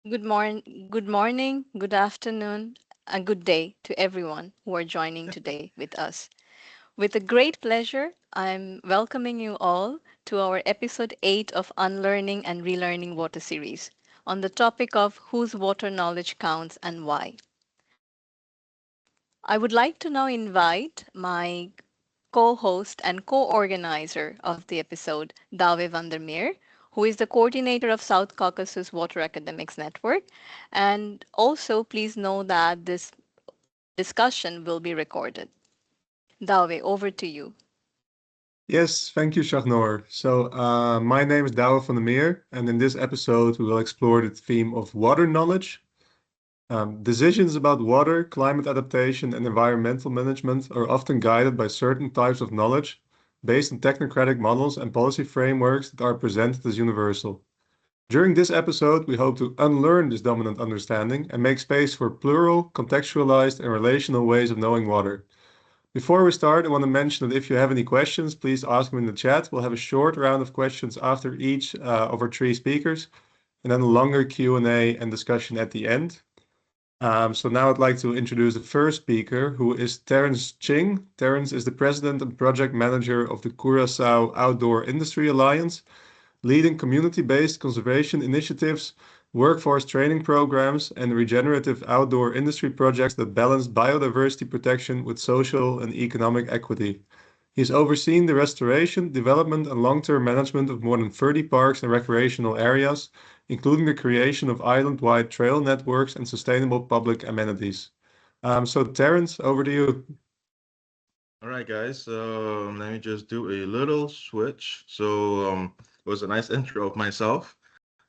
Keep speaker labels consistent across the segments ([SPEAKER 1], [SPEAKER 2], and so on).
[SPEAKER 1] Good morning, good afternoon, and good day to everyone who are joining today with us. With a great pleasure, I'm welcoming you all to our episode 8 of Unlearning and Relearning Water series on the topic of whose water knowledge counts and why. I would like to now invite my co-host and co-organizer of the episode, Dave van der Meer, who is the coordinator of South Caucasus Water Academics Network. And also, please know that this discussion will be recorded. Dave, over to you.
[SPEAKER 2] Yes, thank you, Shahnor. My name is Douwe van der Meer, and in this episode, we will explore the theme of water knowledge. Decisions about water, climate adaptation, and environmental management are often guided by certain types of knowledge based on technocratic models and policy frameworks that are presented as universal. During this episode, we hope to unlearn this dominant understanding and make space for plural, contextualized, and relational ways of knowing water. Before we start, I want to mention that if you have any questions, please ask them in the chat. We'll have a short round of questions after each of our three speakers, and then a longer Q&A and discussion at the end. So now I'd like to introduce the first speaker, who is Terence Ching. Terence is the president and project manager of the Curaçao Outdoor Industry Alliance, leading community-based conservation initiatives, workforce training programs, and regenerative outdoor industry projects that balance biodiversity protection with social and economic equity. He has overseen the restoration, development, and long-term management of more than 30 parks and recreational areas, including the creation of island-wide trail networks and sustainable public amenities. So Terence, over to you.
[SPEAKER 3] All right, guys. Let me just do a little switch. It was a nice intro of myself.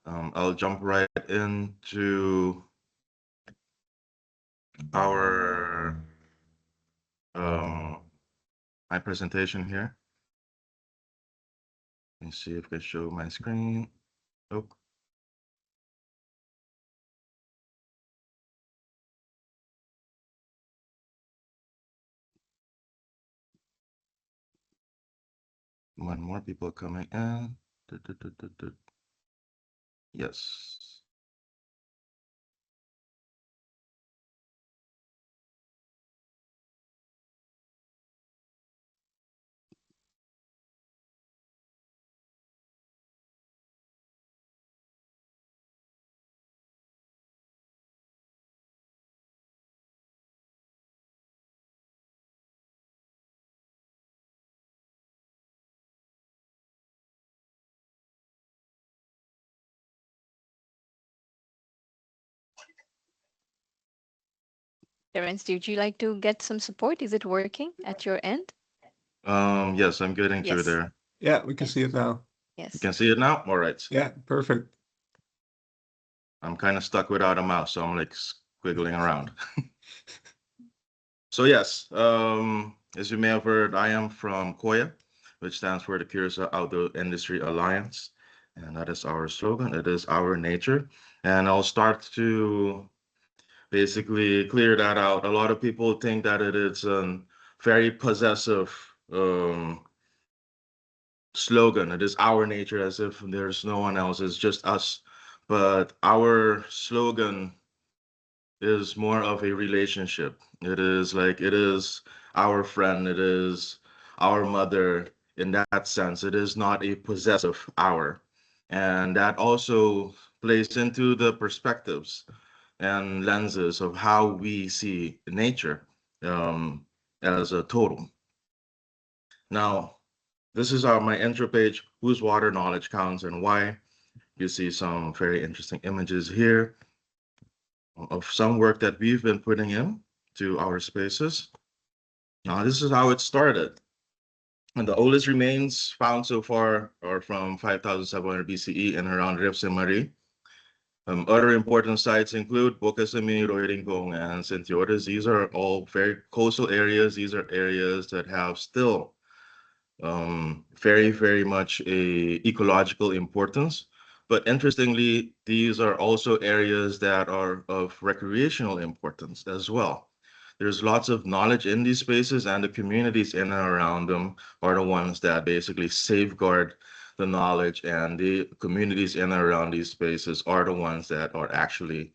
[SPEAKER 3] I'll jump right into our um, my presentation here. Let me see if I can show my screen. Oh, one more people coming in. Yes.
[SPEAKER 1] Terence, would you like to get some support? Is it working at your end?
[SPEAKER 3] Yes, I'm getting through
[SPEAKER 1] Yes.
[SPEAKER 3] there.
[SPEAKER 2] Yeah, we can
[SPEAKER 1] Yes.
[SPEAKER 2] see it now.
[SPEAKER 3] You
[SPEAKER 1] Yes.
[SPEAKER 3] can see it now? All right.
[SPEAKER 2] Yeah, perfect.
[SPEAKER 3] I'm kind of stuck without a mouse, so I'm like squiggling around. So yes, as you may have heard, I am from Koya, which stands for the Curaçao Outdoor Industry Alliance, and that is our slogan. It is our nature, and I'll start to basically clear that out. A lot of people think that it is a very possessive slogan. It is our nature, as if there's no one else. It's just us. But our slogan is more of a relationship. It is our friend, it is our mother in that sense. It is not a possessive our. And that also plays into the perspectives and lenses of how we see nature um, as a total. Now, this is my intro page, whose water knowledge counts and why. You see some very interesting images here of some work that we've been putting in to our spaces. Now, this is how it started. And the oldest remains found so far are from 5,700 BCE and around Rips and Marie. Other important sites include Bocasami, Roiringong, and Sentiotas. These are all very coastal areas. These are areas that have still very, very much a ecological importance. But interestingly, these are also areas that are of recreational importance as well. There's lots of knowledge in these spaces, and the communities in and around them are the ones that basically safeguard the knowledge, and the communities in and around these spaces are the ones that are actually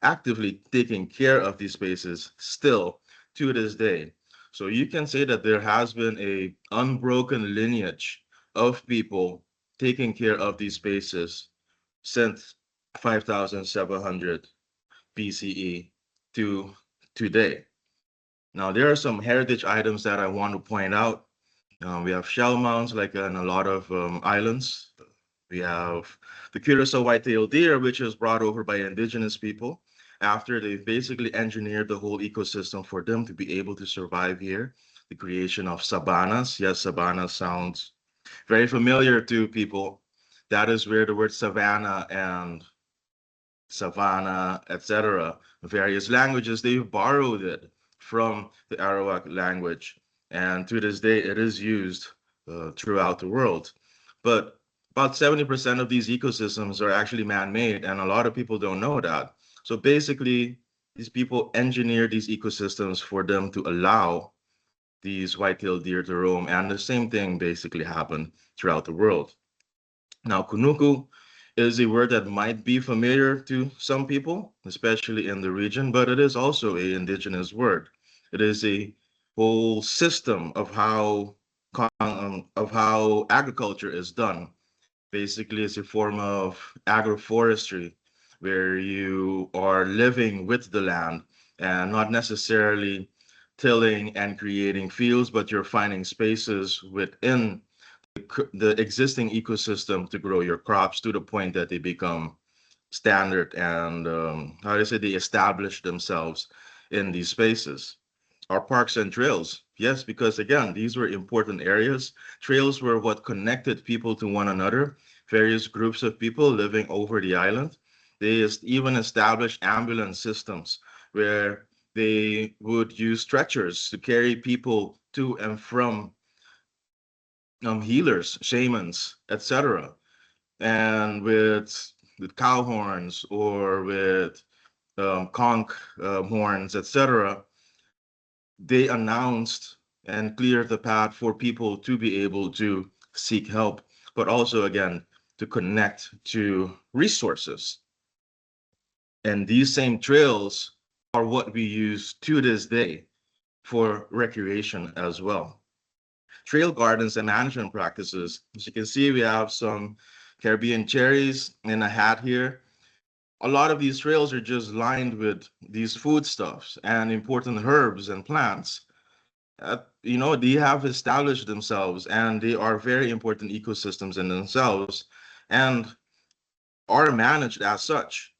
[SPEAKER 3] actively taking care of these spaces still to this day. So you can say that there has been a unbroken lineage of people taking care of these spaces since 5700 BCE to today. Now, there are some heritage items that I want to point out. We have shell mounds, like in a lot of islands. We have the Curacao white-tailed deer, which was brought over by indigenous people after they basically engineered the whole ecosystem for them to be able to survive here. The creation of savannas. Yes, savanna sounds very familiar to people. That is where the word savanna and savannah, etc., various languages, they've borrowed it from the Arawak language. And to this day, it is used throughout the world. But about 70% of these ecosystems are actually man-made, and a lot of people don't know that. So basically, these people engineer these ecosystems for them to allow these white-tailed deer to roam, and the same thing basically happened throughout the world. Now, kunuku is a word that might be familiar to some people, especially in the region, but it is also a indigenous word. It is a whole system of how agriculture is done. Basically, it's a form of agroforestry where you are living with the land and not necessarily tilling and creating fields, but you're finding spaces within the existing ecosystem to grow your crops to the point that they become standard and how do I say they establish themselves in these spaces. Our parks and trails, yes, because again, these were important areas. Trails were what connected people to one another, various groups of people living over the island. They even established ambulance systems where they would use stretchers to carry people to and from healers, shamans, etc. And with cow horns or with conch horns, etc., they announced and cleared the path for people to be able to seek help, but also again to connect to resources. And these same trails are what we use to this day for recreation as well. Trail gardens and management practices. As you can see, we have some Caribbean cherries in a hat here. A lot of these trails are just lined with these foodstuffs and important herbs and plants. They have established themselves and they are very important ecosystems in themselves and are managed as such.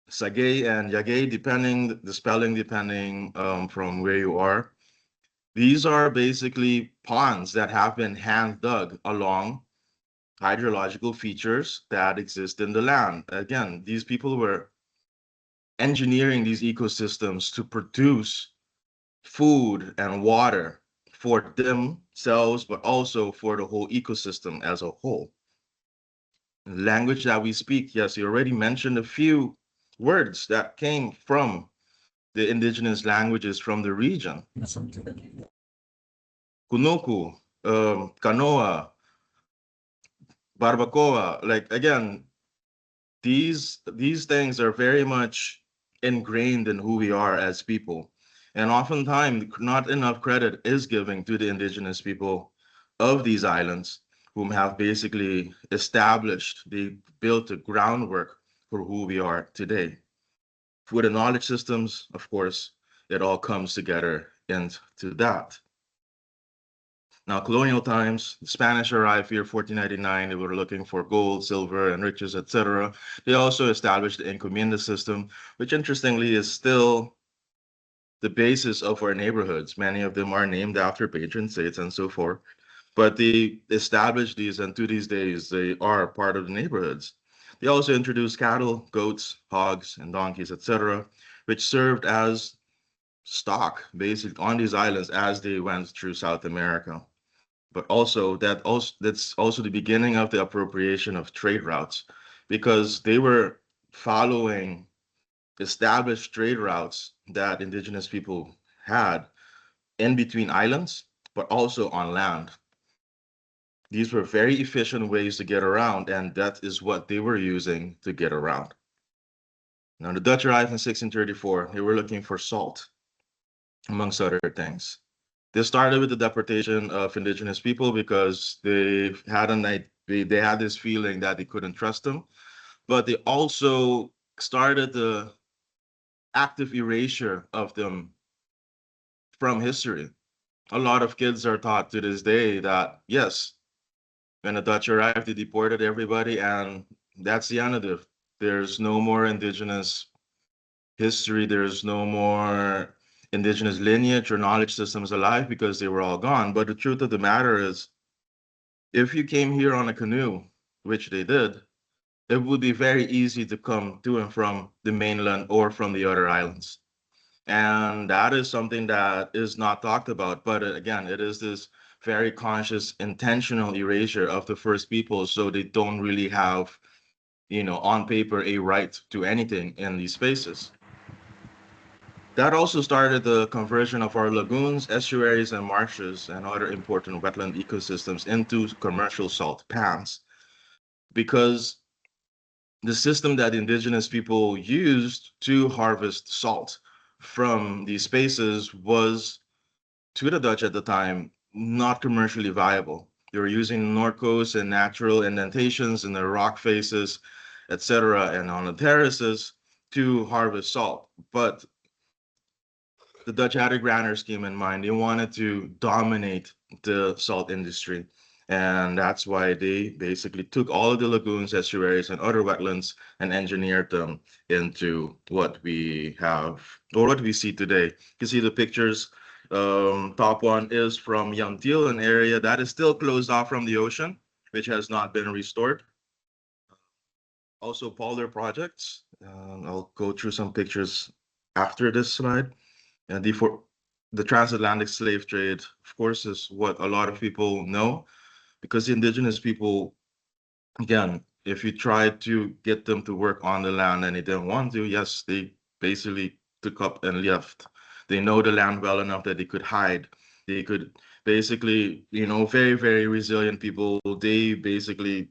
[SPEAKER 3] Sagay and Yagay, depending the spelling, depending from where you are. These are basically ponds that have been hand dug along hydrological features that exist in the land. Again, these people were engineering these ecosystems to produce food and water for themselves, but also for the whole ecosystem as a whole. Language that we speak, yes, you already mentioned a few words that came from the indigenous languages from the region. Kunuku, Kanoa, Barbacoa, like again, these things are very much ingrained in who we are as people. And oftentimes, not enough credit is given to the indigenous people of these islands, whom have basically established, they built the groundwork for who we are today. For the knowledge systems, of course, it all comes together into that. Now, colonial times, the Spanish arrived here 1499. They were looking for gold, silver, and riches, etc. They also established the encomienda system, which interestingly is still the basis of our neighborhoods. Many of them are named after patron saints and so forth. But they established these, and to these days, they are part of the neighborhoods. They also introduced cattle, goats, hogs, and donkeys, etc., which served as stock basically on these islands as they went through South America. But also that's also the beginning of the appropriation of trade routes because they were following established trade routes that indigenous people had in between islands, but also on land. These were very efficient ways to get around, and that is what they were using to get around. Now, the Dutch arrived in 1634. They were looking for salt, amongst other things. They started with the deportation of indigenous people because they had they had this feeling that they couldn't trust them, but they also started the active erasure of them from history. A lot of kids are taught to this day that yes, when the Dutch arrived, they deported everybody, and that's the end of it. There's no more indigenous history. There's no more indigenous lineage or knowledge systems alive because they were all gone. But the truth of the matter is, if you came here on a canoe, which they did, it would be very easy to come to and from the mainland or from the other islands. And that is something that is not talked about. But again, it is this very conscious, intentional erasure of the first people. So they don't really have, on paper, a right to anything in these spaces. That also started the conversion of our lagoons, estuaries, and marshes and other important wetland ecosystems into commercial salt pans because the system that indigenous people used to harvest salt from these spaces was, to the Dutch at the time, not commercially viable. They were using norcos and natural indentations in the rock faces, etc., and on the terraces to harvest salt. But the Dutch had a grander scheme in mind. They wanted to dominate the salt industry. And that's why they basically took all of the lagoons, estuaries, and other wetlands and engineered them into what we have or what we see today. You can see the pictures. Top one is from Yantil, an area that is still closed off from the ocean, which has not been restored. Also, polar projects. I'll go through some pictures after this slide. And the transatlantic slave trade, of course, is what a lot of people know because the indigenous people, again, if you try to get them to work on the land and they didn't want to, yes, they basically took up and left. They know the land well enough that they could hide. They could basically, very, very resilient people, they basically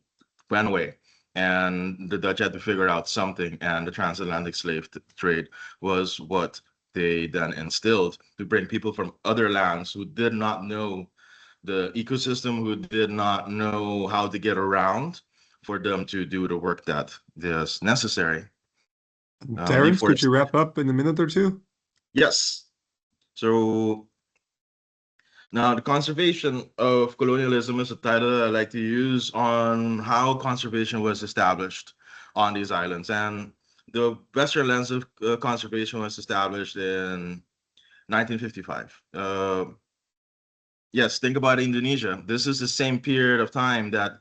[SPEAKER 3] went away. And the Dutch had to figure out something, and the transatlantic slave trade was what they then instilled to bring people from other lands who did not know the ecosystem, who did not know how to get around, for them to do the work that is necessary.
[SPEAKER 2] Terence, could you
[SPEAKER 3] Deforestation.
[SPEAKER 2] wrap up in a minute or two?
[SPEAKER 3] Yes. So now the conservation of colonialism is a title that I like to use on how conservation was established on these islands. And the Western lens of conservation was established in 1955. Yes, think about Indonesia. This is the same period of time that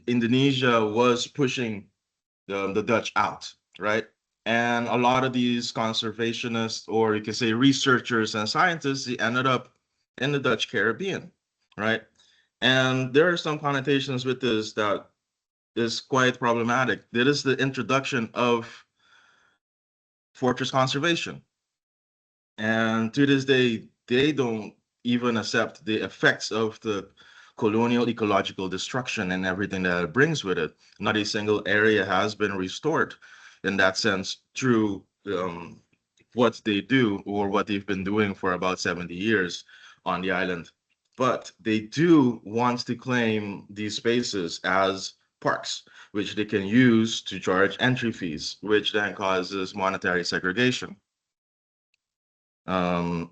[SPEAKER 3] Indonesia was pushing the Dutch out, right? And a lot of these conservationists, or you can say researchers and scientists, they ended up in the Dutch Caribbean, right? And there are some connotations with this that is quite problematic. That is the introduction of fortress conservation. And to this day, they don't even accept the effects of the colonial ecological destruction and everything that it brings with it. Not a single area has been restored in that sense through what they do or what they've been doing for about 70 years on the island. But they do want to claim these spaces as parks, which they can use to charge entry fees, which then causes monetary segregation. Um,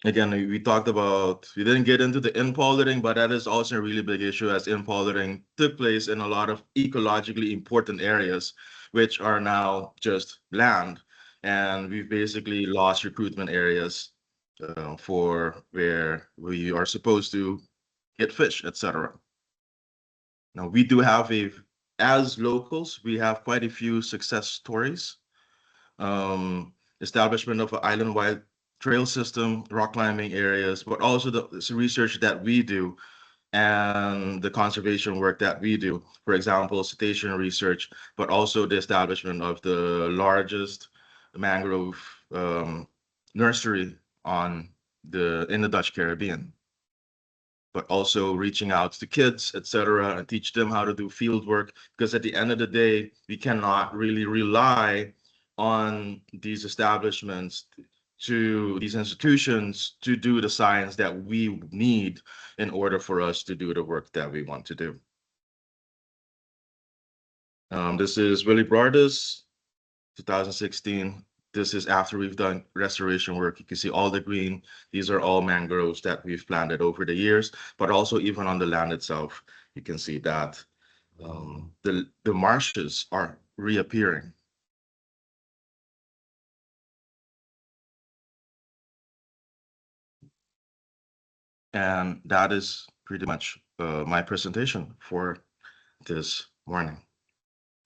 [SPEAKER 3] Again, we talked about, we didn't get into the in-pollinating, but that is also a really big issue as in-pollinating took place in a lot of ecologically important areas, which are now just land. And we've basically lost recruitment areas for where we are supposed to get fish, etc. Now, we do have as locals, we have quite a few success stories. Establishment of an island-wide trail system, rock climbing areas, but also the research that we do and the conservation work that we do. For example, cetacean research, but also the establishment of the largest mangrove nursery in the Dutch Caribbean. but also reaching out to kids, etc., and teach them how to do field work. Because at the end of the day, we cannot really rely on these establishments to these institutions to do the science that we need in order for us to do the work that we want to do. This is Willie Broadus, 2016. This is after we've done restoration work. You can see all the green. These are all mangroves that we've planted over the years, but also even on the land itself, you can see that the marshes are reappearing. And that is pretty much my presentation for this morning.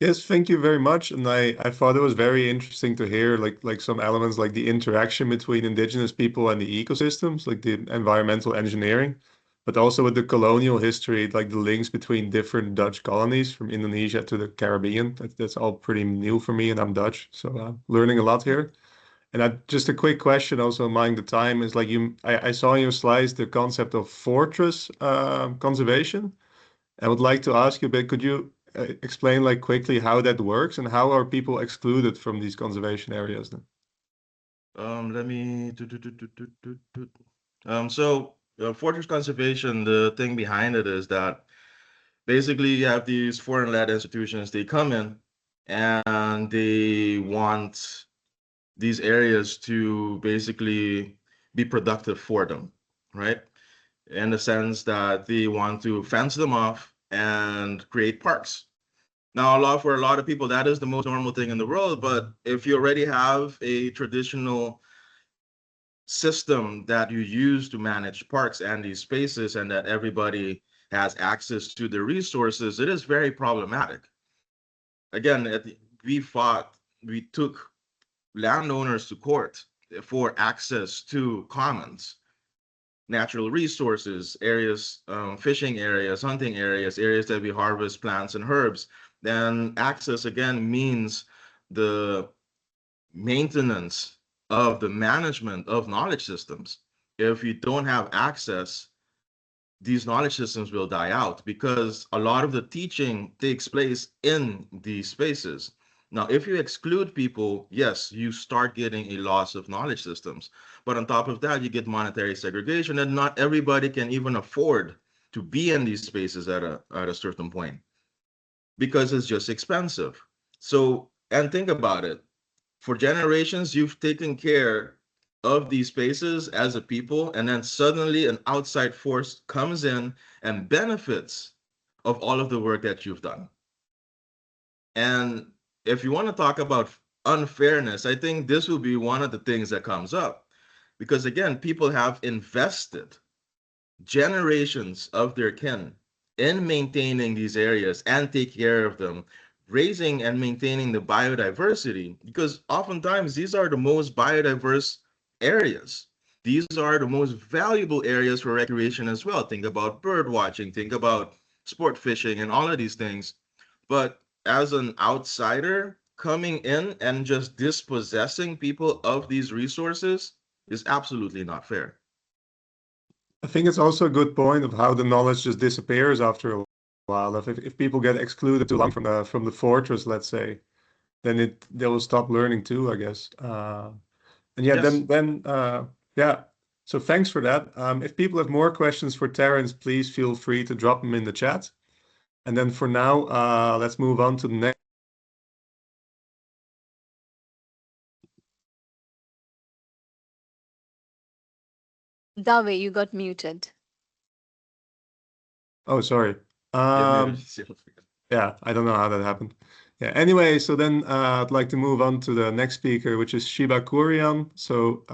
[SPEAKER 2] Yes, thank you very much. And I thought it was very interesting to hear like some elements like the interaction between indigenous people and the ecosystems, like the environmental engineering, but also with the colonial history, like the links between different Dutch colonies from Indonesia to the Caribbean. That's all pretty new for me, and I'm Dutch, so learning a lot here. And just a quick question, also mind the time, is like I saw in your slides the concept of fortress conservation. I would like to ask you a bit, could you explain like quickly how that works and how are people excluded from these conservation areas then?
[SPEAKER 3] Let me so fortress conservation, the thing behind it is that basically you have these foreign-led institutions, they come in and they want these areas to basically be productive for them, right? In the sense that they want to fence them off and create parks. Now, for a lot of people, that is the most normal thing in the world. But if you already have a traditional system that you use to manage parks and these spaces, and that everybody has access to the resources, it is very problematic. Again, we took landowners to court for access to commons, natural resources, areas, fishing areas, hunting areas, areas that we harvest plants and herbs. Then access again means the maintenance of the management of knowledge systems. If you don't have access, these knowledge systems will die out because a lot of the teaching takes place in these spaces. Now, if you exclude people, yes, you start getting a loss of knowledge systems. But on top of that, you get monetary segregation, and not everybody can even afford to be in these spaces at a certain point because it's just expensive. So, and think about it. For generations, you've taken care of these spaces as a people, and then suddenly an outside force comes in and benefits of all of the work that you've done. And if you want to talk about unfairness, I think this will be one of the things that comes up. Because again, people have invested generations of their kin in maintaining these areas and take care of them, raising and maintaining the biodiversity, because oftentimes these are the most biodiverse areas. These are the most valuable areas for recreation as well. Think about bird watching, think about sport fishing, and all of these things. But as an outsider coming in and just dispossessing people of these resources is absolutely not fair.
[SPEAKER 2] I think it's also a good point of how the knowledge just disappears after a while. If people get excluded too long from the fortress, let's say, then they will stop learning too, I guess. And yeah,
[SPEAKER 3] Yes.
[SPEAKER 2] yeah. So thanks for that. If people have more questions for Terence, please feel free to drop them in the chat. And then for now, let's move on to the next.
[SPEAKER 1] Dave, you got muted.
[SPEAKER 2] Oh, sorry.
[SPEAKER 3] You're muted.
[SPEAKER 2] Yeah, I don't know how that happened. Yeah, anyway, so then I'd like to move on to the next speaker, which is Shiba Kurian. So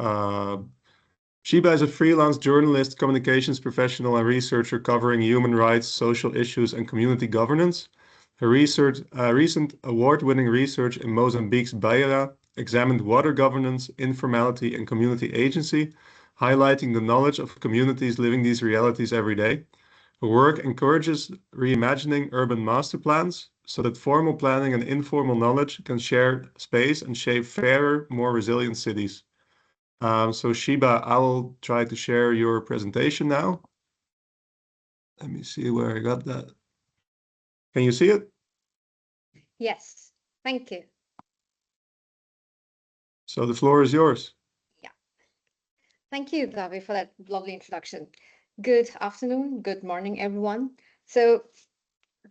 [SPEAKER 2] Shiba is a freelance journalist, communications professional, and researcher covering human rights, social issues, and community governance. Her recent award-winning research in Mozambique's Beira examined water governance, informality, and community agency, highlighting the knowledge of communities living these realities every day. Her work encourages reimagining urban master plans so that formal planning and informal knowledge can share space and shape fairer, more resilient cities. So Shiba, I will try to share your presentation now. Let me see where I got that. Can you see it?
[SPEAKER 4] Yes, thank you.
[SPEAKER 2] So the floor is yours.
[SPEAKER 4] Yeah, thank you, Davi, for that lovely introduction. Good afternoon, good morning, everyone. So,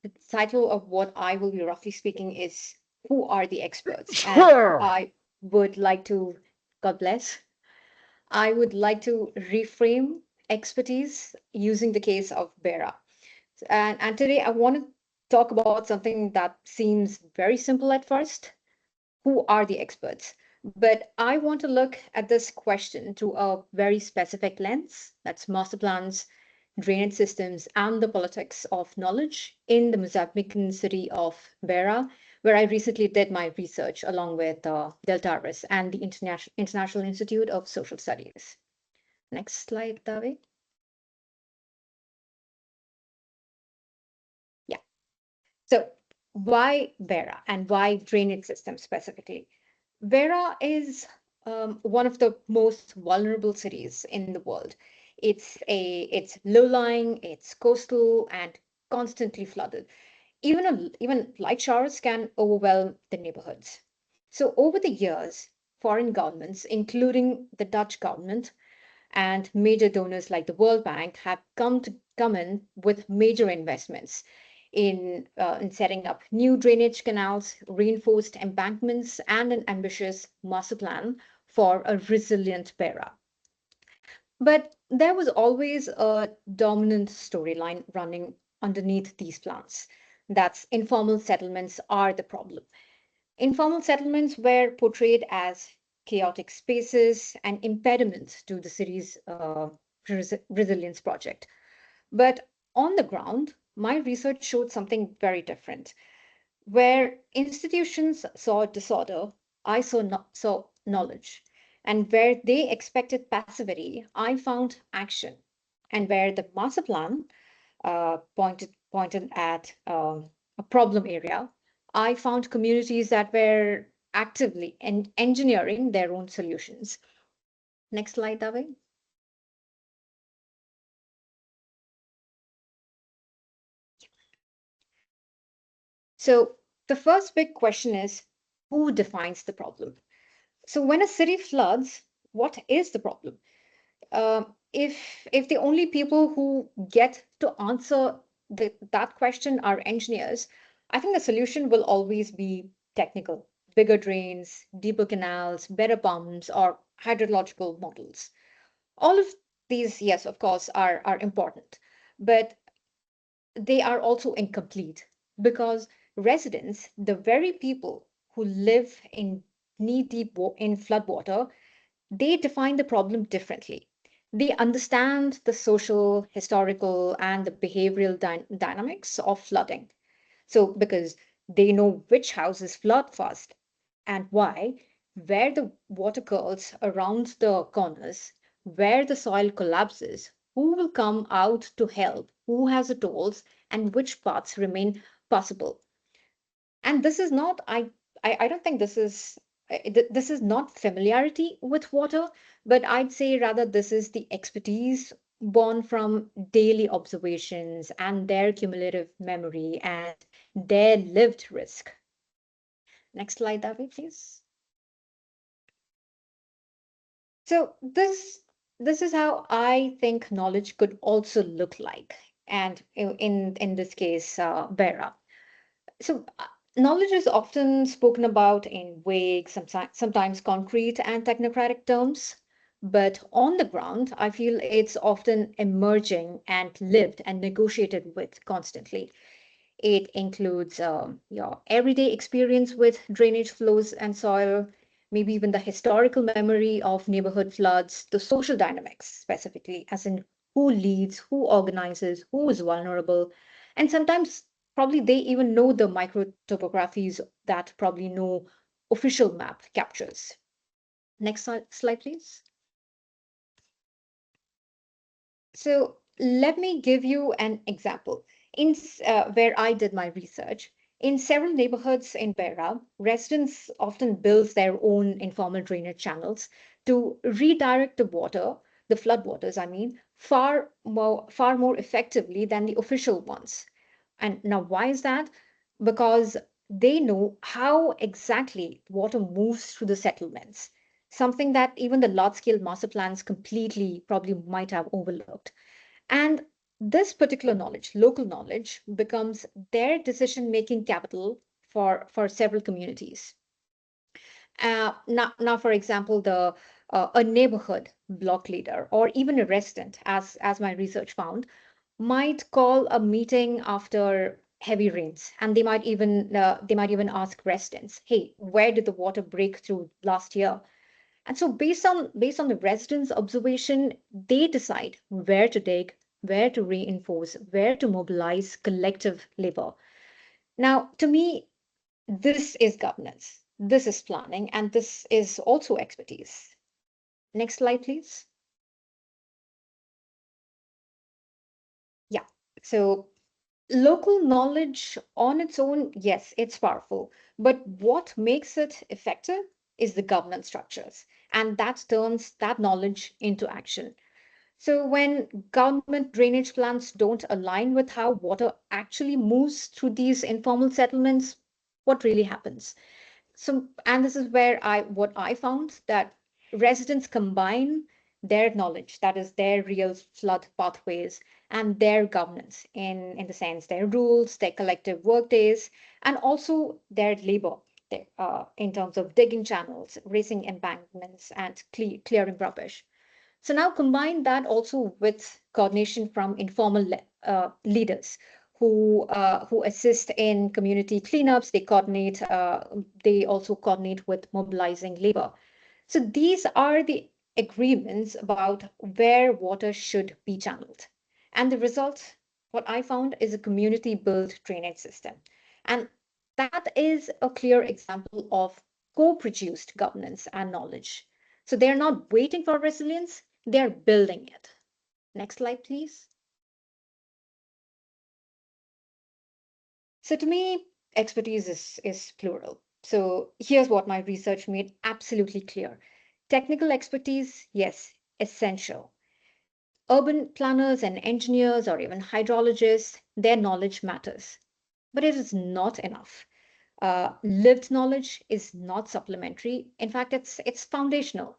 [SPEAKER 4] the title of what I will be roughly speaking is Who Are the Experts? And I would like to, God bless, I would like to reframe expertise using the case of Bera. And today I want to talk about something that seems very simple at first. Who are the experts? But I want to look at this question through a very specific lens. That's master plans, drainage systems, and the politics of knowledge in the Mozambican city of Beira, where I recently did my research along with Deltaris and the International Institute of Social Studies. Next slide, David. Yeah. So why Beira and why drainage systems specifically? Vera is one of the most vulnerable cities in the world. It's low-lying, it's coastal, and constantly flooded. Even light showers can overwhelm the neighborhoods. So over the years, foreign governments, including the Dutch government, and major donors like the World Bank have come in with major investments in setting up new drainage canals, reinforced embankments, and an ambitious master plan for a resilient Beira. But there was always a dominant storyline running underneath these plans. That's informal settlements are the problem. Informal settlements were portrayed as chaotic spaces and impediments to the city's resilience project. But on the ground, my research showed something very different. Where institutions saw disorder, I saw knowledge. And where they expected passivity, I found action. And where the master plan pointed at a problem area, I found communities that were actively engineering their own solutions. Next slide, David. So the first big question is, who defines the problem? So when a city floods, what is the problem? If the only people who get to answer that question are engineers, I think the solution will always be technical: bigger drains, deeper canals, better pumps, or hydrological models. All of these, yes, of course, are important, but they are also incomplete because residents, the very people who live in knee deep in floodwater, they define the problem differently. They understand the social, historical, and the behavioral dynamics of flooding. So, because they know which houses flood fast and why, where the water curls around the corners, where the soil collapses, who will come out to help, who has the tools, and which paths remain possible. And this is not, I don't think this is not familiarity with water, but I'd say rather this is the expertise born from daily observations and their cumulative memory and their lived risk. Next slide, David, please. So this is how I think knowledge could also look like, and in this case, Bera. So, knowledge is often spoken about in vague, sometimes concrete and technocratic terms. But on the ground, I feel it's often emerging and lived and negotiated with constantly. It includes your everyday experience with drainage flows and soil, maybe even the historical memory of neighborhood floods, the social dynamics specifically, as in who leads, who organizes, who is vulnerable. And sometimes probably they even know the micro topographies that probably no official map captures. Next slide, please. So let me give you an example. Where I did my research, in several neighborhoods in Beira, residents often build their own informal drainage channels to redirect the water, the flood waters, I mean, far more effectively than the official ones. And now, why is that? Because they know how exactly water moves through the settlements, something that even the large scale master plans completely probably might have overlooked. And this particular knowledge, local knowledge, becomes their decision making capital for several communities. Now, for example, the a neighborhood block leader or even a resident, as my research found, might call a meeting after heavy rains, and they might even ask residents, "Hey, where did the water break through last year?" And so, based on the residents' observation, they decide where to dig, where to reinforce, where to mobilize collective labor. Now, to me, this is governance, this is planning, and this is also expertise. Next slide, please. Yeah. So local knowledge on its own, yes, it's powerful. But what makes it effective is the governance structures. And that turns that knowledge into action. So when government drainage plans don't align with how water actually moves through these informal settlements, what really happens? So, and this is where what I found, that residents combine their knowledge, that is their real flood pathways, and their governance in the sense their rules, their collective work days, and also their labor, in terms of digging channels, raising embankments, and clearing rubbish. So now combine that also with coordination from informal leaders who assist in community cleanups. They coordinate. They also coordinate with mobilizing labor. So these are the agreements about where water should be channeled. And the result, what I found, is a community-built drainage system. And that is a clear example of co-produced governance and knowledge. So they're not waiting for resilience, they're building it. Next slide, please. So to me, expertise is plural. So here's what my research made absolutely clear. Technical expertise, yes, essential. Urban planners and engineers or even hydrologists, their knowledge matters. But it is not enough. Lived knowledge is not supplementary. In fact, it's foundational.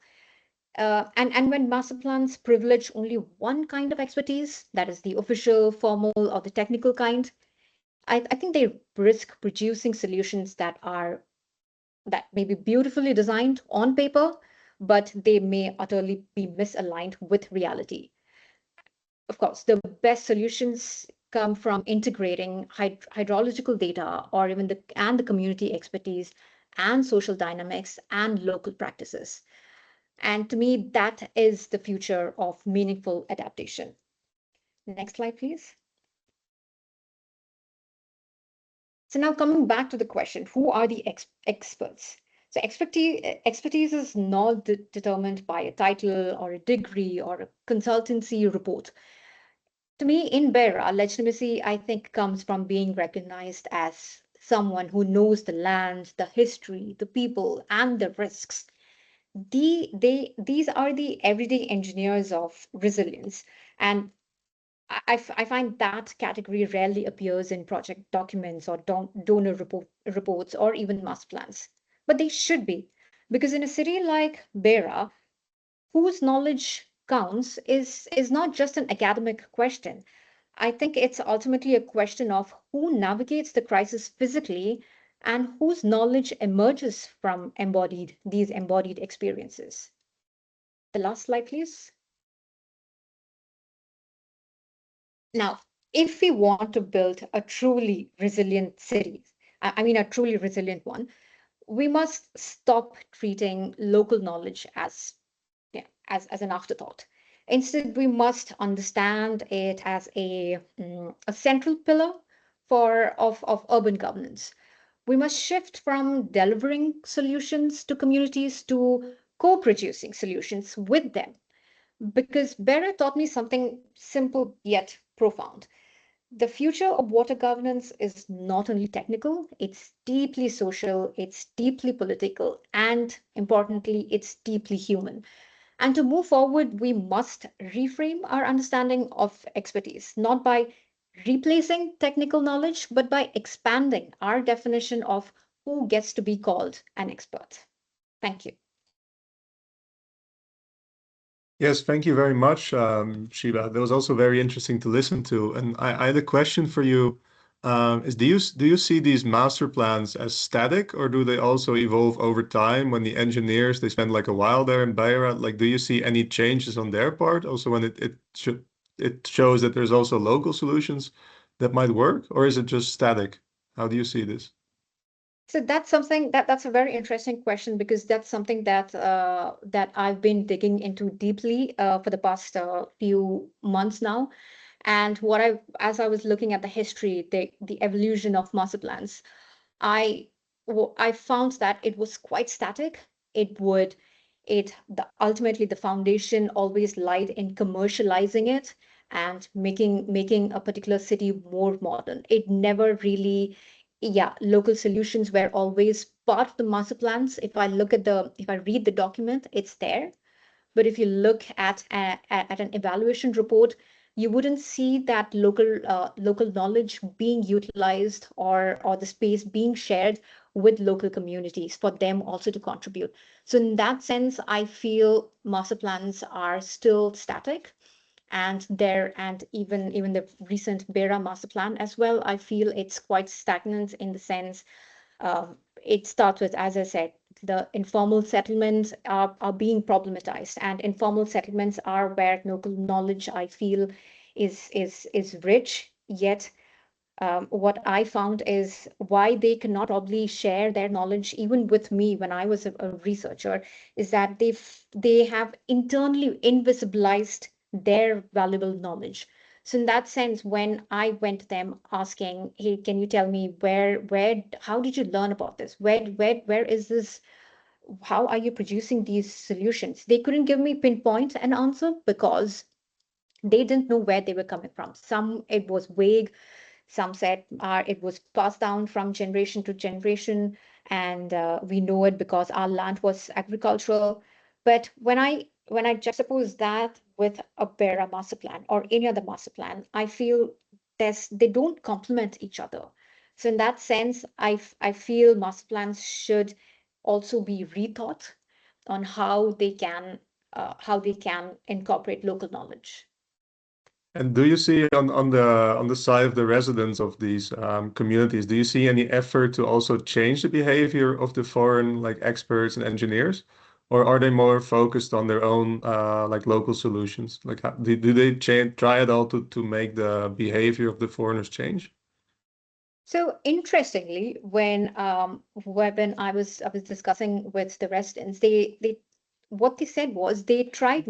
[SPEAKER 4] And when master plans privilege only one kind of expertise, that is the official, formal, or the technical kind, I think they risk producing solutions that may be beautifully designed on paper, but they may utterly be misaligned with reality. Of course, the best solutions come from integrating hydrological data or even the community expertise and social dynamics and local practices. And to me, that is the future of meaningful adaptation. Next slide, please. So now coming back to the question, who are the experts? So expertise is not determined by a title or a degree or a consultancy report. To me, in Bera, legitimacy, I think, comes from being recognized as someone who knows the land, the history, the people, and the risks. These are the everyday engineers of resilience. And I find that category rarely appears in project documents or donor reports or even master plans. But they should be, because in a city like Beira, whose knowledge counts is not just an academic question. I think it's ultimately a question of who navigates the crisis physically and whose knowledge emerges from these embodied experiences. The last slide, please. Now, if we want to build a truly resilient city, I mean a truly resilient one, we must stop treating local knowledge as, yeah, as an afterthought. Instead, we must understand it as a central pillar of urban governance. We must shift from delivering solutions to communities to co-producing solutions with them. Because Bera taught me something simple yet profound. The future of water governance is not only technical, it's deeply social, it's deeply political, and importantly, it's deeply human. And to move forward, we must reframe our understanding of expertise, not by replacing technical knowledge, but by expanding our definition of who gets to be called an expert. Thank you.
[SPEAKER 2] Yes, thank you very much, Shiba. That was also very interesting to listen to. And I had a question for you. Is do you see these master plans as static, or do they also evolve over time when the engineers they spend like a while there in Beira? Like, do you see any changes on their part? Also, when it shows that there's also local solutions that might work, or is it just static? How do you see this?
[SPEAKER 4] So that's something that's a very interesting question because that's something that I've been digging into deeply for the past few months now. And as I was looking at the history, the evolution of master plans, I found that it was quite static. It would it the ultimately the foundation always lied in commercializing it and making a particular city more modern. It never really, yeah, local solutions were always part of the master plans. If I read the document, it's there. But if you look at an evaluation report, you wouldn't see that local knowledge being utilized or the space being shared with local communities for them also to contribute. So in that sense, I feel master plans are still static, and even the recent Bera master plan as well, I feel it's quite stagnant in the sense it starts with, as I said, the informal settlements are being problematized, and informal settlements are where local knowledge, I feel, is rich. Yet, what I found is why they cannot probably share their knowledge even with me when I was a researcher, is that they have internally invisibilized their valuable knowledge. So in that sense, when I went to them asking, "Hey, can you tell me how did you learn about this? Where is this? How are you producing these solutions?" They couldn't give me pinpoint an answer because they didn't know where they were coming from. Some it was vague, some said it was passed down from generation to generation, and we know it because our land was agricultural. But when I juxtapose that with a Bera master plan or any other master plan, I feel they don't complement each other. So in that sense, I feel master plans should also be rethought on how they can incorporate local knowledge.
[SPEAKER 2] And do you see on the side of the residents of these communities, do you see any effort to also change the behavior of the foreign like experts and engineers, or are they more focused on their own like local solutions? Like do they try at all to make the behavior of the foreigners change?
[SPEAKER 4] So interestingly, when I was discussing with the residents, they what they said was they tried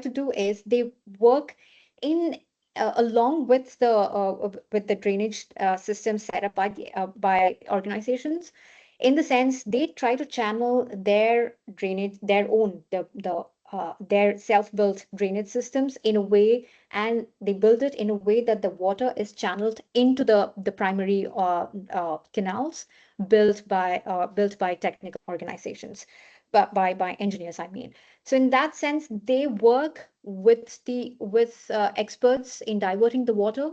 [SPEAKER 4] to do is they work in along with the drainage system set up by organizations. In the sense, they try to channel their drainage, their self-built drainage systems in a way, and they build it in a way that the water is channeled into the primary canals built by technical organizations, but by engineers, I mean. So in that sense, they work with experts in diverting the water,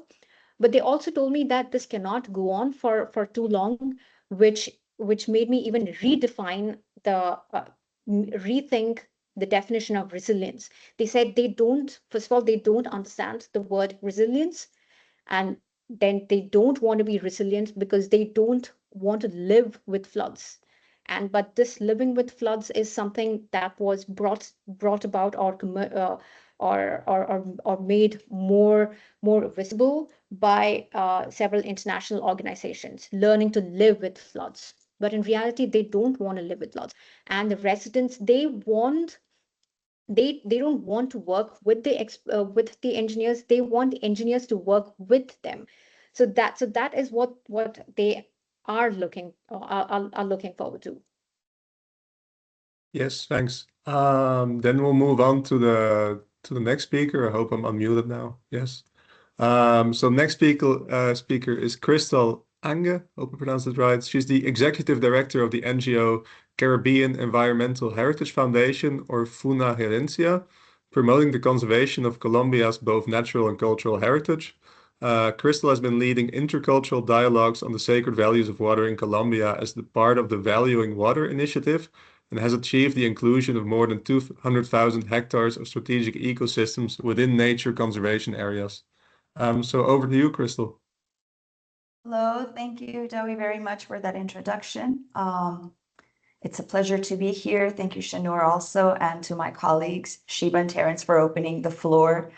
[SPEAKER 4] but they also told me that this cannot go on for too long, which which made me even rethink the definition of resilience. They said first of all, they don't understand the word resilience, and then they don't want to be resilient because they don't want to live with floods. And but this living with floods is something that was brought about or made more visible by several international organizations learning to live with floods. But in reality, they don't want to live with floods, and the residents they don't want to work with the engineers. They want the engineers to work with them. So that is what they are looking forward to.
[SPEAKER 2] Yes, thanks. Then we'll move on to the next speaker. I hope I'm unmuted now. Yes. So next speaker is Cristal Ange, hope I pronounced it right. She's the executive director of the NGO Caribbean Environmental Heritage Foundation, or FUNA Herencia, promoting the conservation of Colombia's both natural and cultural heritage. Cristal has been leading intercultural dialogues on the sacred values of water in Colombia as the part of the Valuing Water initiative, and has achieved the inclusion of more than 200,000 hectares of strategic ecosystems within nature conservation areas. So over to you, Cristal.
[SPEAKER 5] Hello, thank you, Dowie, very much for that introduction. It's a pleasure to be here. Thank you, Shanur, also, and to my colleagues, Shiba and Terence, for opening the floor.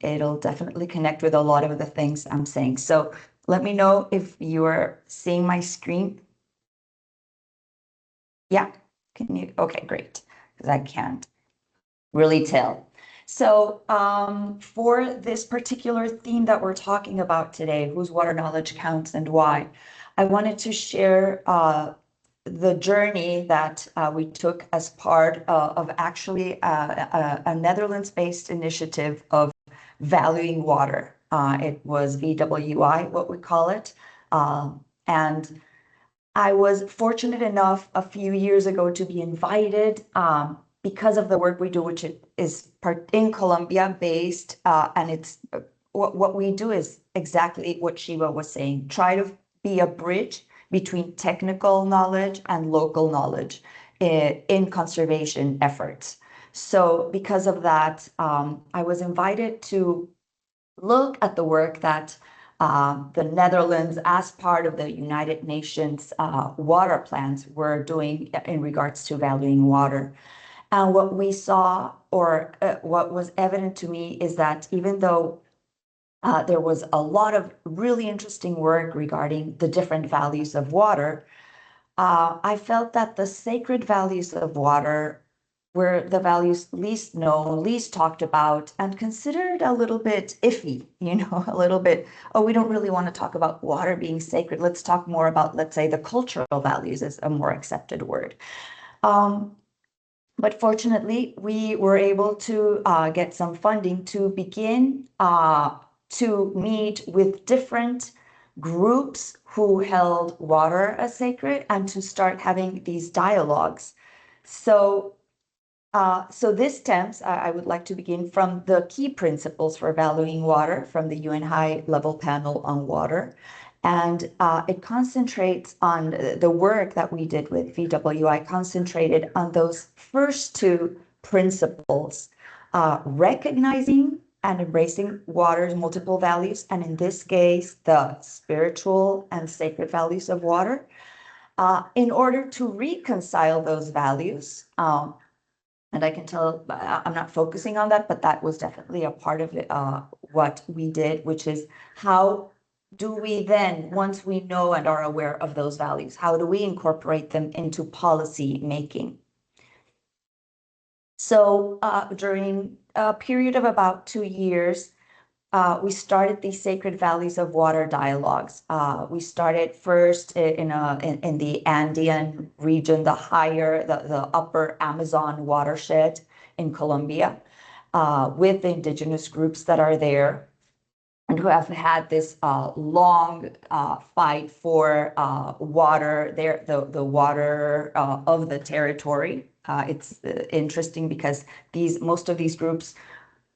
[SPEAKER 5] It'll definitely connect with a lot of the things I'm saying. So let me know if you are seeing my screen. Yeah, can you? Okay, great, because I can't really tell. So for this particular theme that we're talking about today, whose water knowledge counts and why, I wanted to share the journey that we took as part of actually a Netherlands-based initiative of valuing water. It was VWI, what we call it. And I was fortunate enough a few years ago to be invited because of the work we do, which is part in Colombia based, and it's what we do is exactly what Shiva was saying, try to be a bridge between technical knowledge and local knowledge in conservation efforts. So because of that, I was invited to look at the work that the Netherlands, as part of the United Nations water plans, were doing in regards to valuing water. And what we saw, or what was evident to me, is that even though there was a lot of really interesting work regarding the different values of water, I felt that the sacred values of water were the values least known, least talked about, and considered a little bit iffy, a little bit, oh, we don't really want to talk about water being sacred. Let's talk more about, let's say, the cultural values is a more accepted word. But fortunately, we were able to get some funding to begin to meet with different groups who held water as sacred and to start having these dialogues. So this stems, I would like to begin from the key principles for valuing water from the UN High Level Panel on Water. And it concentrates on the work that we did with VWI, concentrated on those first two principles, recognizing and embracing water's multiple values, and in this case, the spiritual and sacred values of water, in order to reconcile those values. And I can tell I'm not focusing on that, but that was definitely a part of it, what we did, which is how do we then, once we know and are aware of those values, how do we incorporate them into policy making? So during a period of about 2 years, we started these sacred values of water dialogues. We started first in the Andean region, the upper Amazon watershed in Colombia, with the indigenous groups that are there and who have had this long fight for water, the water of the territory. It's interesting because most of these groups,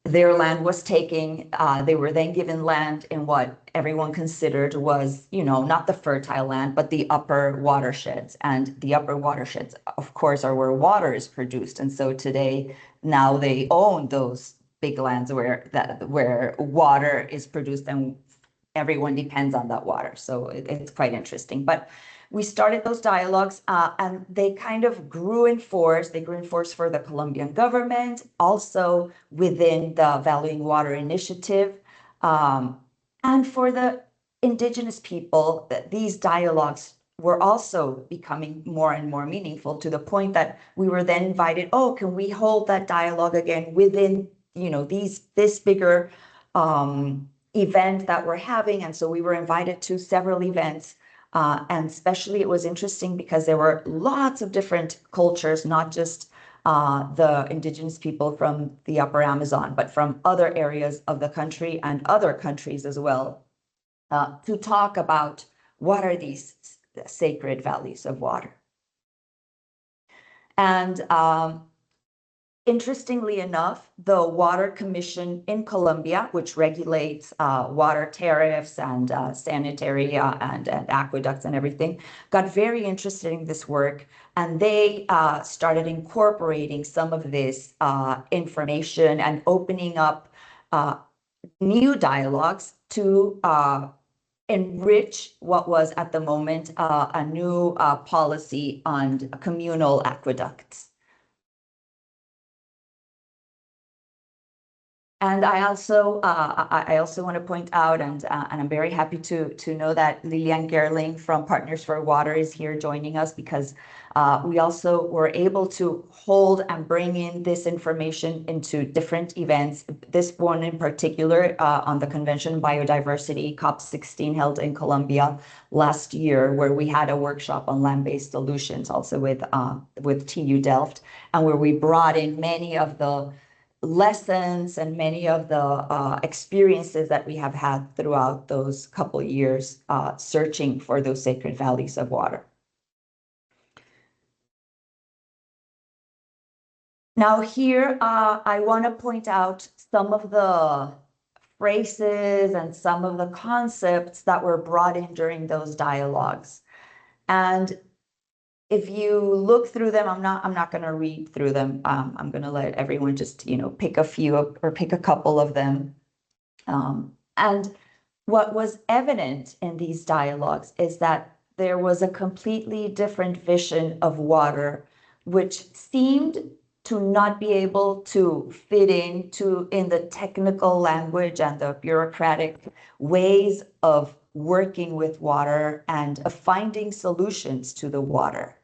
[SPEAKER 5] their land was taken. They were then given land in what everyone considered was, not the fertile land, but the upper watersheds. And the upper watersheds, of course, are where water is produced. And so today, now they own those big lands where water is produced and everyone depends on that water. So it's quite interesting. But we started those dialogues and they kind of grew in force. They grew in force for the Colombian government, also within the Valuing Water Initiative. And for the indigenous people, these dialogues were also becoming more and more meaningful, to the point that we were then invited, oh, can we hold that dialogue again within, this bigger event that we're having? And so we were invited to several events. And especially it was interesting because there were lots of different cultures, not just the indigenous people from the upper Amazon, but from other areas of the country and other countries as well, to talk about what are these sacred values of water? And interestingly enough, the Water Commission in Colombia, which regulates water tariffs and sanitary and aqueducts and everything, got very interested in this work, and they started incorporating some of this information and opening up new dialogues to enrich what was at the moment a new policy on communal aqueducts. And I also want to point out, and I'm very happy to know that Lilian Gerling from Partners for Water is here joining us, because we also were able to hold and bring in this information into different events. This one in particular on the Convention on Biodiversity, COP16, held in Colombia last year, where we had a workshop on land-based solutions, also with TU Delft, and where we brought in many of the lessons and many of the experiences that we have had throughout those couple years searching for those sacred values of water. Now here, I want to point out some of the phrases and some of the concepts that were brought in during those dialogues. And if you look through them, I'm not going to read through them. I'm going to let everyone just, pick a few or pick a couple of them. And what was evident in these dialogues is that there was a completely different vision of water, which seemed to not be able to fit in the technical language and the bureaucratic ways of working with water and of finding solutions to the water.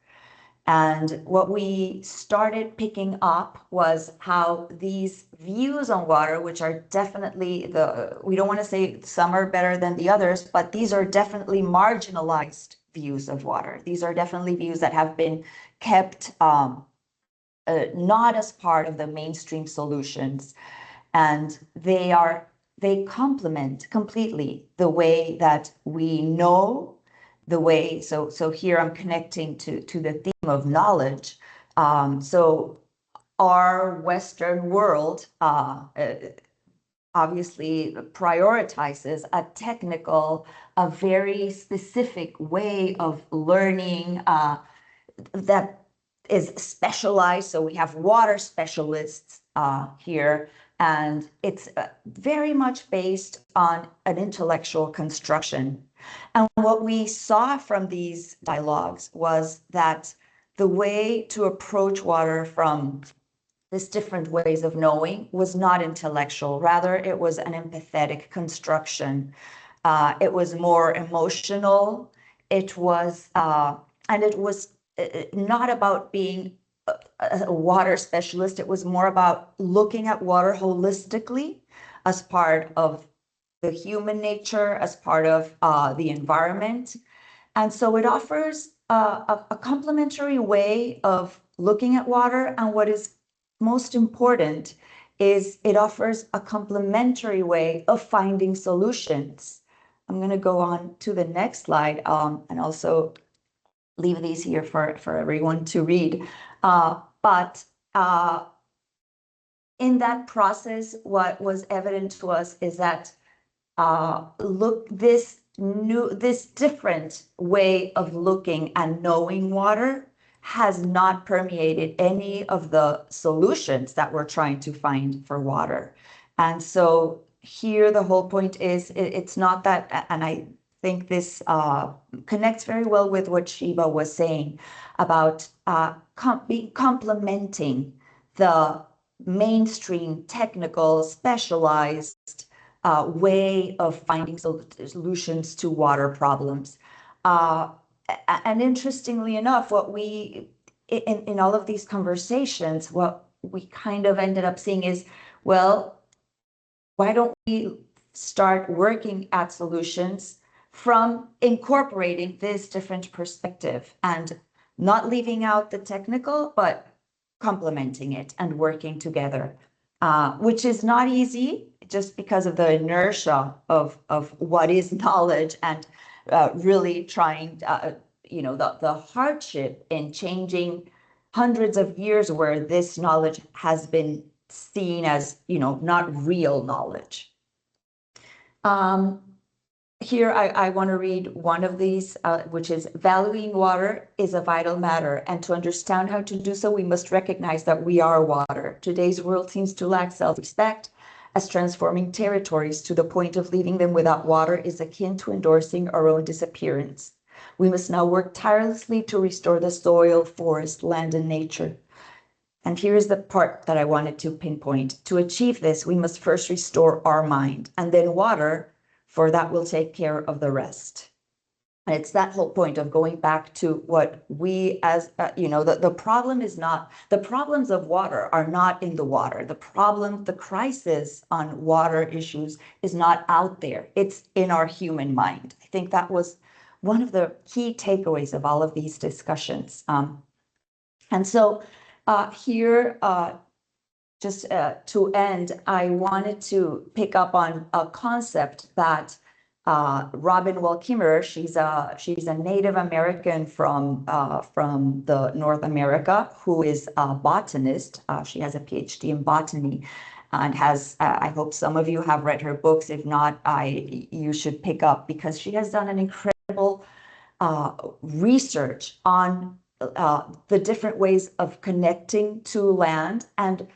[SPEAKER 5] And what we started picking up was how these views on water, which are definitely we don't want to say some are better than the others, but these are definitely marginalized views of water. These are definitely views that have been kept not as part of the mainstream solutions. And they complement completely the way that we know the way. So here I'm connecting to the theme of knowledge. So our Western world obviously prioritizes a very specific way of learning that is specialized. So we have water specialists here, and it's very much based on an intellectual construction. And what we saw from these dialogues was that the way to approach water from these different ways of knowing was not intellectual. Rather, it was an empathetic construction. It was more emotional. It was not about being a water specialist. It was more about looking at water holistically as part of the human nature, as part of the environment. And so it offers a complementary way of looking at water. And what is most important is it offers a complementary way of finding solutions. I'm going to go on to the next slide and also leave these here for everyone to read. But in that process, what was evident to us is that this different way of looking and knowing water has not permeated any of the solutions that we're trying to find for water. And so here the whole point is it's not that, and I think this connects very well with what Shiba was saying about complementing the mainstream, technical, specialized way of finding solutions to water problems. And interestingly enough, what we, in all of these conversations, what we kind of ended up seeing is, well, why don't we start working at solutions from incorporating this different perspective and not leaving out the technical, but complementing it and working together, which is not easy just because of the inertia of what is knowledge. And really trying, the hardship in changing hundreds of years where this knowledge has been seen as, not real knowledge. Here, I want to read one of these, which is valuing water is a vital matter. And to understand how to do so, we must recognize that we are water. Today's world seems to lack self-respect, as transforming territories to the point of leaving them without water is akin to endorsing our own disappearance. We must now work tirelessly to restore the soil, forest, land, and nature. And here's the part that I wanted to pinpoint. To achieve this, we must first restore our mind, and then water, for that will take care of the rest. And it's that whole point of going back to what we as, the problem is not, the problems of water are not in the water. The crisis on water issues is not out there. It's in our human mind. I think that was one of the key takeaways of all of these discussions. And so here, just to end, I wanted to pick up on a concept that Robin Wall Kimmerer, she's a Native American from the North America, who is a botanist. She has a PhD in botany, and has I hope some of you have read her books. If not, you should pick up, because she has done an incredible research on the different ways of connecting to land. And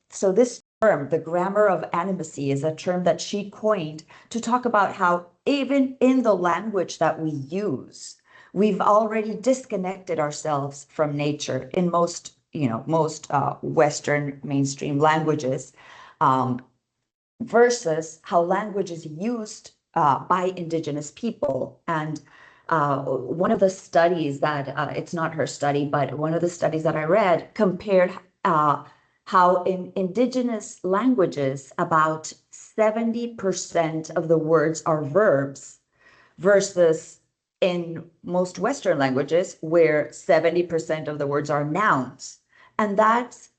[SPEAKER 5] so this term, the grammar of animacy, is a term that she coined to talk about how even in the language that we use, we've already disconnected ourselves from nature in most Western mainstream languages, versus how language is used by Indigenous people. And one of the studies that, it's not her study, but one of the studies that I read compared how in Indigenous languages, about 70% of the words are verbs, versus in most Western languages where 70% of the words are nouns. And that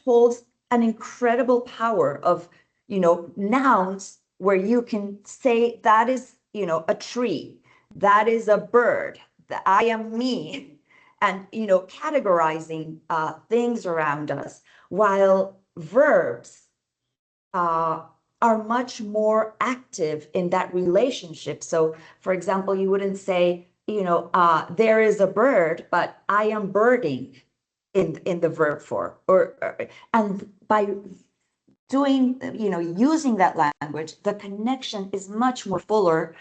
[SPEAKER 5] holds an incredible power of, nouns, where you can say that is, a tree, that is a bird, that I am me, and, categorizing things around us, while verbs are much more active in that relationship. So, for example, you wouldn't say, there is a bird, but I am birding in the verb form, and by doing, using that language, the connection is much more fuller.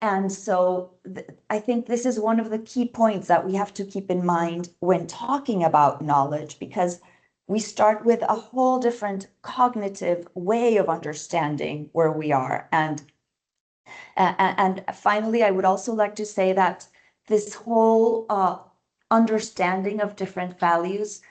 [SPEAKER 5] And so I think this is one of the key points that we have to keep in mind when talking about knowledge, because we start with a whole different cognitive way of understanding where we are. And finally, I would also like to say that this whole understanding of different values,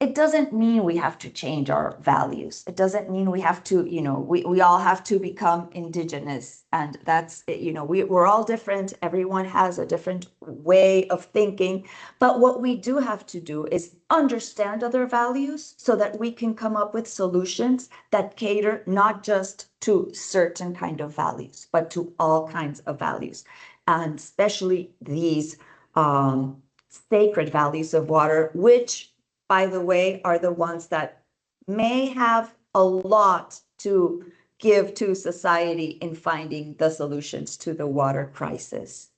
[SPEAKER 5] it doesn't mean we have to change our values. It doesn't mean we have to, we all have to become Indigenous. And that's, we're all different. Everyone has a different way of thinking. But what we do have to do is understand other values so that we can come up with solutions that cater not just to certain kind of values, but to all kinds of values. And especially these sacred values of water, which, by the way, are the ones that may have a lot to give to society in finding the solutions to the water crisis.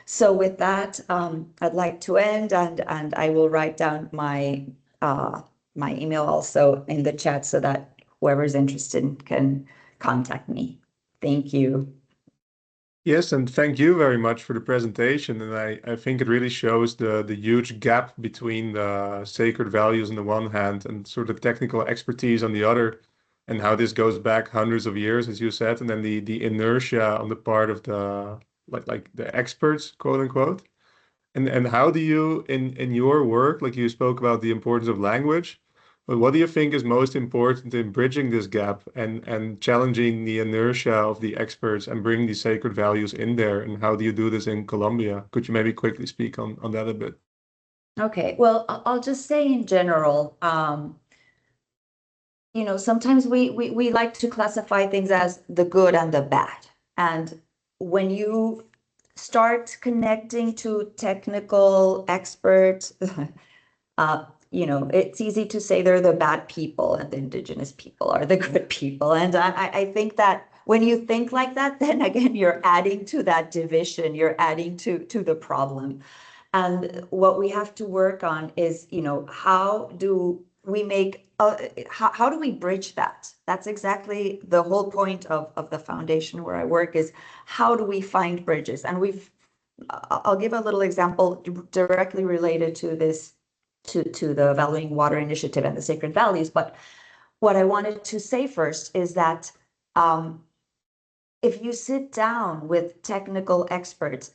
[SPEAKER 5] So with that, I'd like to end, and I will write down my email also in the chat so that whoever's interested can contact me. Thank you.
[SPEAKER 2] Yes, and thank you very much for the presentation. And I think it really shows the huge gap between the sacred values on the one hand and sort of technical expertise on the other, and how this goes back hundreds of years, as you said, and then the inertia on the part of the like the experts, quote unquote. And how do you in your work, like you spoke about the importance of language, but what do you think is most important in bridging this gap and challenging the inertia of the experts and bringing these sacred values in there? And how do you do this in Colombia? Could you maybe quickly speak on that a bit?
[SPEAKER 5] Okay, well, I'll just say in general, sometimes we like to classify things as the good and the bad. And when you start connecting to technical experts, it's easy to say they're the bad people and the indigenous people are the good people. And I think that when you think like that, then again, you're adding to that division, you're adding to the problem. And what we have to work on is, how do we make, how do we bridge that? That's exactly the whole point of the foundation where I work, is how do we find bridges? And I'll give a little example directly related to this, to the Valuing Water Initiative and the Sacred Values. But what I wanted to say first is that um, if you sit down with technical experts,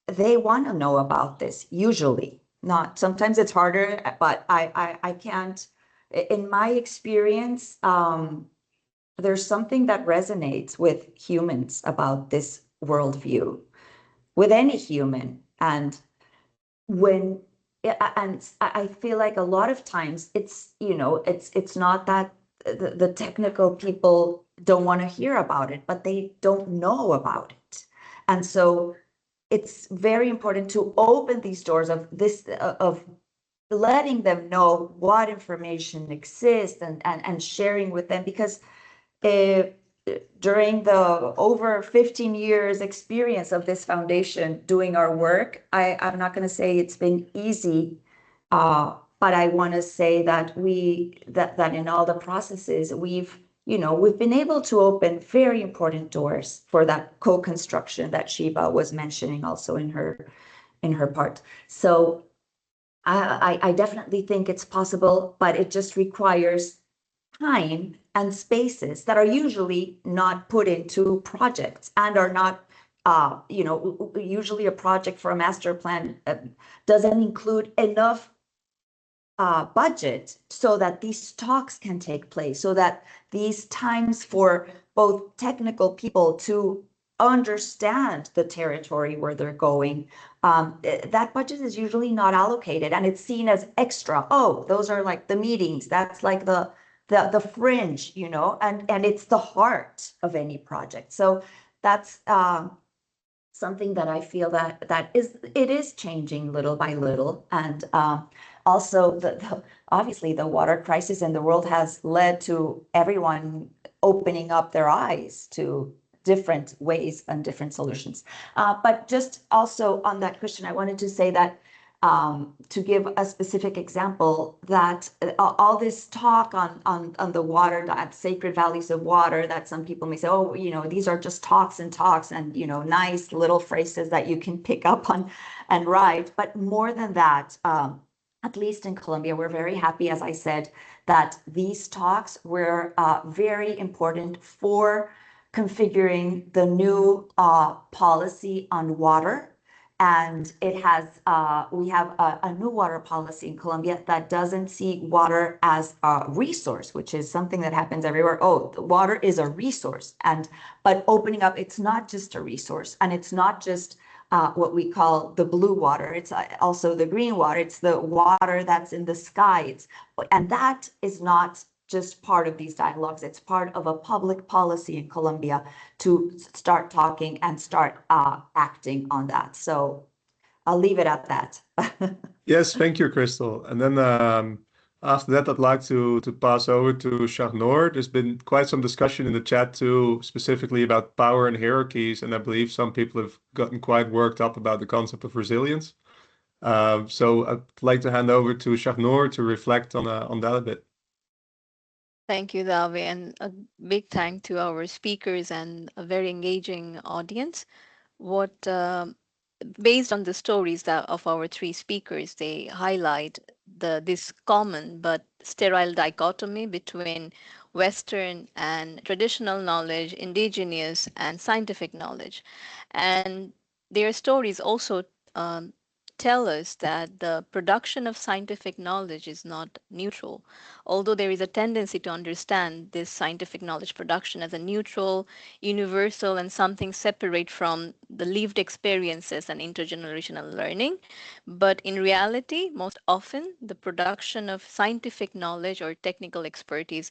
[SPEAKER 5] they want to know about this, usually. Not sometimes it's harder, but I can't. In my experience, there's something that resonates with humans about this worldview, with any human. And when and I feel like a lot of times it's not that the technical people don't want to hear about it, but they don't know about it. And so it's very important to open these doors of letting them know what information exists, and sharing with them, because uh, during the over 15 years experience of this foundation doing our work, I'm not going to say it's been easy, but I want to say that that in all the processes we've been able to open very important doors for that co-construction that Shiba was mentioning also in her part. So I definitely think it's possible, but it just requires time and spaces that are usually not put into projects, and are not, usually a project for a master plan doesn't include enough budget so that these talks can take place, so that these times for both technical people to understand the territory where they're going, that budget is usually not allocated, and it's seen as extra. Oh, those are like the meetings. That's like the fringe, and it's the heart of any project. So that's something that I feel it is changing little by little. And also obviously the water crisis in the world has led to everyone opening up their eyes to different ways and different solutions. But just also on that question, I wanted to say that to give a specific example, that all this talk on the water, that sacred values of water, that some people may say, oh, these are just talks and talks, and nice little phrases that you can pick up on and write. But more than that, at least in Colombia, we're very happy, as I said, that these talks were very important for configuring the new policy on water. And we have a new water policy in Colombia that doesn't see water as a resource, which is something that happens everywhere. Oh, the water is a resource. But opening up, it's not just a resource, and it's not just what we call the blue water. It's also the green water. It's the water that's in the sky. And that is not just part of these dialogues. It's part of a public policy in Colombia to start talking and start acting on that. So I'll leave it at that.
[SPEAKER 2] Yes, thank you, Crystal. And then after that, I'd like to pass over to Shahnor. There's been quite some discussion in the chat too, specifically about power and hierarchies, and I believe some people have gotten quite worked up about the concept of resilience. So I'd like to hand over to Shahnor to reflect on that a bit.
[SPEAKER 1] Thank you, Davi, and a big thank to our speakers and a very engaging audience. What Based on the stories of our three speakers, they highlight this common but sterile dichotomy between Western and traditional knowledge, indigenous and scientific knowledge. And their stories also um, tell us that the production of scientific knowledge is not neutral, although there is a tendency to understand this scientific knowledge production as a neutral, universal, and something separate from the lived experiences and intergenerational learning. But in reality, most often, the production of scientific knowledge or technical expertise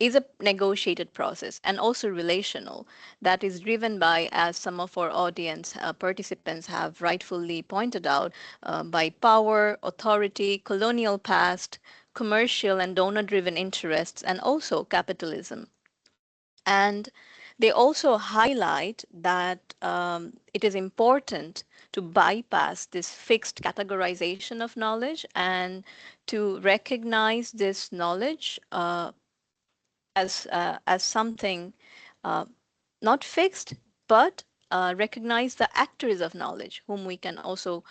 [SPEAKER 1] is a negotiated process and also relational that is driven by, as some of our audience participants have rightfully pointed out, by power, authority, colonial past, commercial and donor driven interests, and also capitalism. And they also highlight that it is important to bypass this fixed categorization of knowledge and to recognize this knowledge as something uh, not fixed, but recognize the actors of knowledge, whom we can also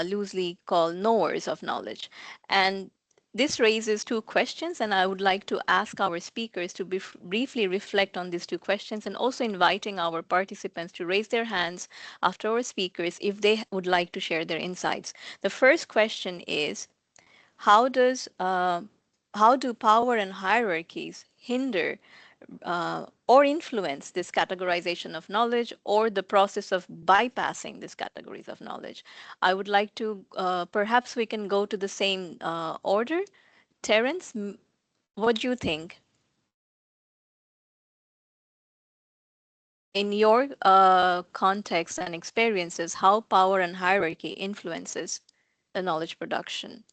[SPEAKER 1] loosely call knowers of knowledge. And this raises two questions, and I would like to ask our speakers to briefly reflect on these two questions, and also inviting our participants to raise their hands after our speakers if they would like to share their insights. The first question is, how does how do power and hierarchies hinder or influence this categorization of knowledge or the process of bypassing these categories of knowledge? I would like to, perhaps we can go to the same order. Terence, what do you think? In your context and experiences, how power and hierarchy influences the knowledge production?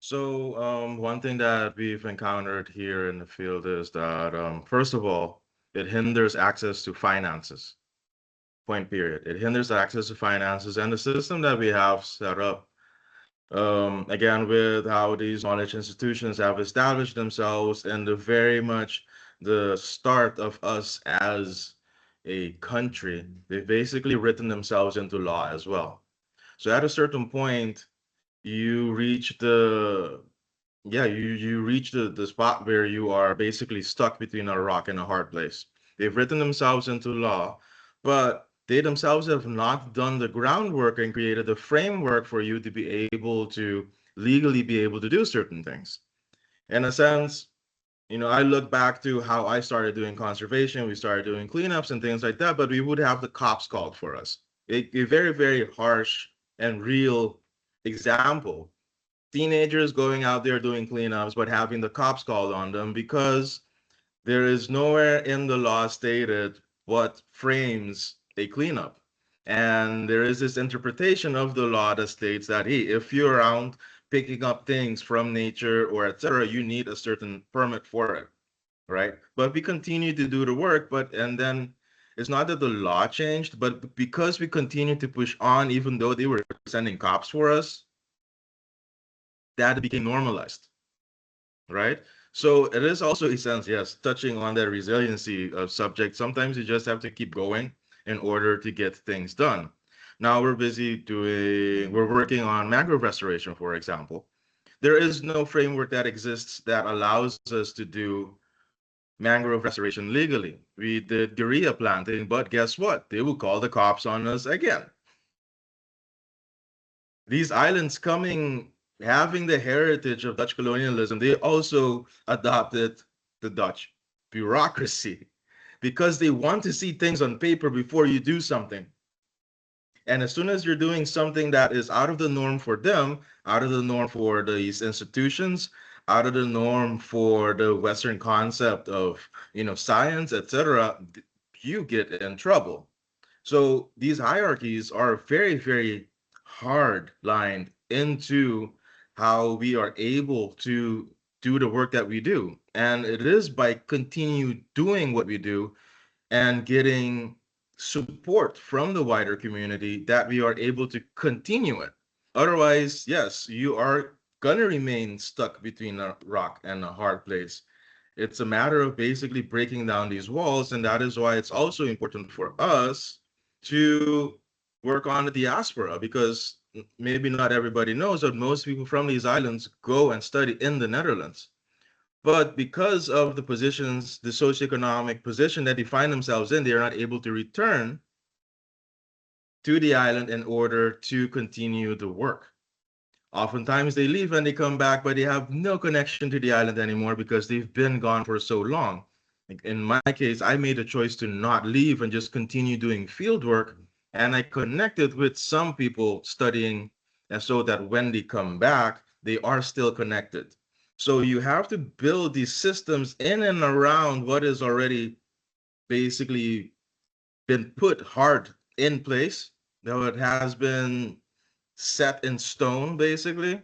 [SPEAKER 3] So, one thing that we've encountered here in the field is that, first of all, it hinders access to finances. Point period. It hinders access to finances and the system that we have set up. Again, with how these knowledge institutions have established themselves and the very much the start of us as a country, they've basically written themselves into law as well. So at a certain point, you reach the you reach the spot where you are basically stuck between a rock and a hard place. They've written themselves into law, but they themselves have not done the groundwork and created the framework for you to be able to legally be able to do certain things. In a sense, I look back to how I started doing conservation. We started doing cleanups and things like that, but we would have the cops called for us. A very, very harsh and real example. Teenagers going out there doing cleanups, but having the cops called on them because there is nowhere in the law stated what frames a cleanup. And there is this interpretation of the law that states that, hey, if you're around picking up things from nature or etc., you need a certain permit for it, right? But we continue to do the work, and then it's not that the law changed, but because we continue to push on, even though they were sending cops for us, that became normalized, right? So it is also a sense, yes, touching on that resiliency of subject. Sometimes you just have to keep going in order to get things done. Now we're working on mangrove restoration, for example. There is no framework that exists that allows us to do mangrove restoration legally. We did guerrilla planting, but guess what? They will call the cops on us again. These islands having the heritage of Dutch colonialism, they also adopted the Dutch bureaucracy because they want to see things on paper before you do something. And as soon as you're doing something that is out of the norm for them, out of the norm for these institutions, out of the norm for the Western concept of, science, etc., you get in trouble. So these hierarchies are very, very hard lined into how we are able to do the work that we do. And it is by continue doing what we do and getting support from the wider community that we are able to continue it. Otherwise, yes, you are gonna remain stuck between a rock and a hard place. It's a matter of basically breaking down these walls, and that is why it's also important for us to work on the diaspora, because maybe not everybody knows that most people from these islands go and study in the Netherlands. But because of the positions, the socioeconomic position that they find themselves in, they are not able to return to the island in order to continue the work. Oftentimes they leave and they come back, but they have no connection to the island anymore because they've been gone for so long. Like in my case, I made a choice to not leave and just continue doing field work. And I connected with some people studying, and so that when they come back, they are still connected. So you have to build these systems in and around what is already basically been put hard in place, though it has been set in stone, basically.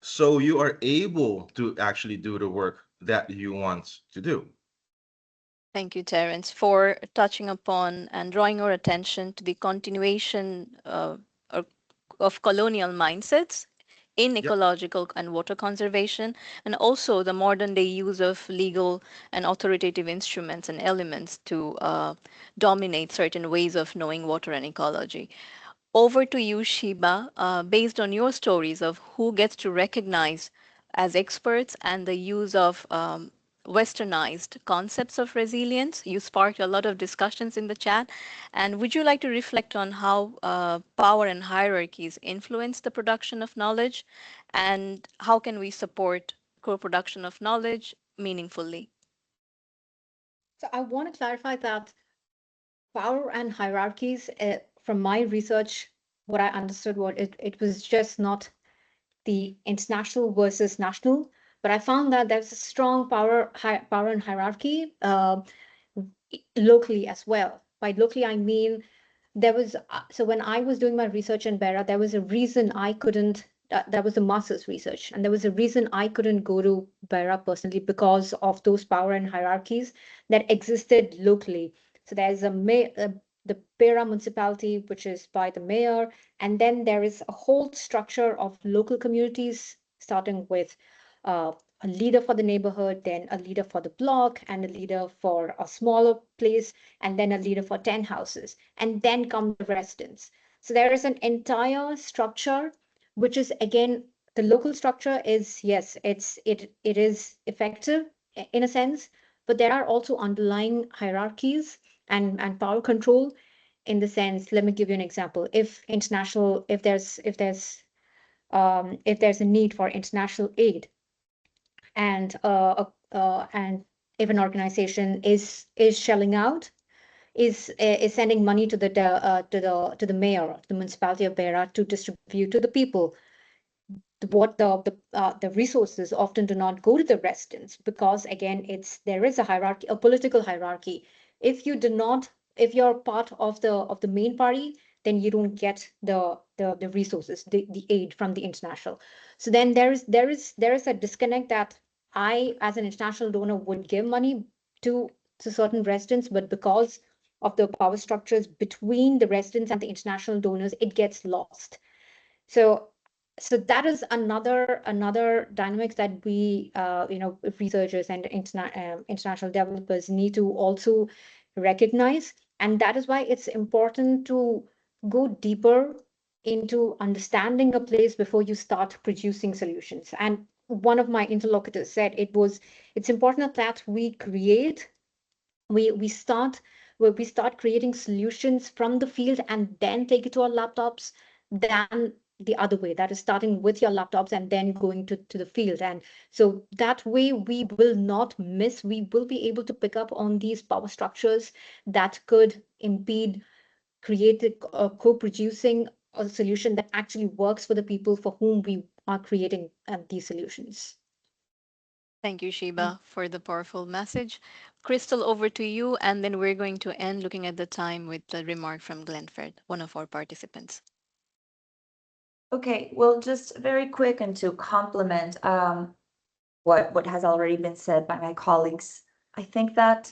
[SPEAKER 3] So you are able to actually do the work that you want to do.
[SPEAKER 1] Thank you, Terence, for touching upon and drawing our attention to the continuation of colonial mindsets in
[SPEAKER 3] Yep.
[SPEAKER 1] ecological and water conservation, and also the modern day use of legal and authoritative instruments and elements to dominate certain ways of knowing water and ecology. Over to you, Shiba, based on your stories of who gets to recognize as experts and the use of westernized concepts of resilience. You sparked a lot of discussions in the chat. And would you like to reflect on how power and hierarchies influence the production of knowledge? And how can we support co-production of knowledge meaningfully?
[SPEAKER 4] So I want to clarify that power and hierarchies, from my research, what I understood was it was just not the international versus national, but I found that there's a strong power and hierarchy locally as well. By locally, I mean there was so when I was doing my research in Bera, there was a reason I couldn't. That was a master's research, and there was a reason I couldn't go to Bera personally because of those power and hierarchies that existed locally. So there's the Bera municipality, which is by the mayor, and then there is a whole structure of local communities, starting with uh, a leader for the neighborhood, then a leader for the block, and a leader for a smaller place, and then a leader for 10 houses, and then come the residents. So there is an entire structure, which is again, the local structure is, yes, it is effective in a sense, but there are also underlying hierarchies and power control in the sense, let me give you an example. If there's a need for international aid, and if an organization is shelling out, is sending money to the mayor, the municipality of Beira, to distribute to the people. The resources often do not go to the residents because again there is a hierarchy, a political hierarchy. If you're part of the main party, then you don't get the resources, the aid from the international. So then there is a disconnect that I, as an international donor, would give money to to certain residents, but because of the power structures between the residents and the international donors, it gets lost. So so that is another dynamics that we researchers and international developers need to also recognize, and that is why it's important to go deeper into understanding a place before you start producing solutions. And one of my interlocutors said it's important that we start creating solutions from the field and then take it to our laptops than the other way, that is starting with your laptops and then going to the field. And so that way we will be able to pick up on these power structures that could impede creating co-producing a solution that actually works for the people for whom we are creating these solutions.
[SPEAKER 1] Thank you, Shiba, for the powerful message. Crystal, over to you, and then we're going to end looking at the time with the remark from Glenford, one of our participants.
[SPEAKER 5] Okay, well, just very quick and to complement what has already been said by my colleagues. I think that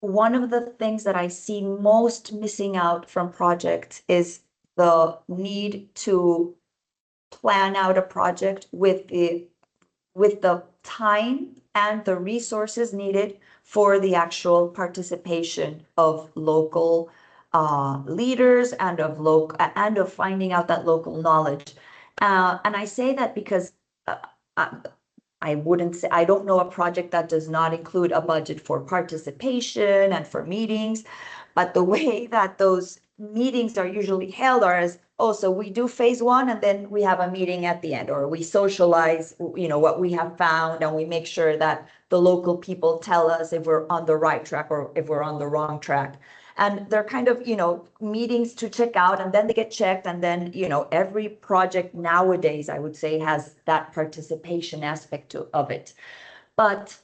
[SPEAKER 5] one of the things that I see most missing out from projects is the need to plan out a project with the time and the resources needed for the actual participation of local leaders and of finding out that local knowledge. And I say that because I wouldn't say, I don't know a project that does not include a budget for participation and for meetings, but the way that those meetings are usually held are as, oh, so we do phase one and then we have a meeting at the end, or we socialize, what we have found, and we make sure that the local people tell us if we're on the right track or if we're on the wrong track. And they're kind of, meetings to check out, and then they get checked. And then, every project nowadays, I would say, has that participation aspect of it. But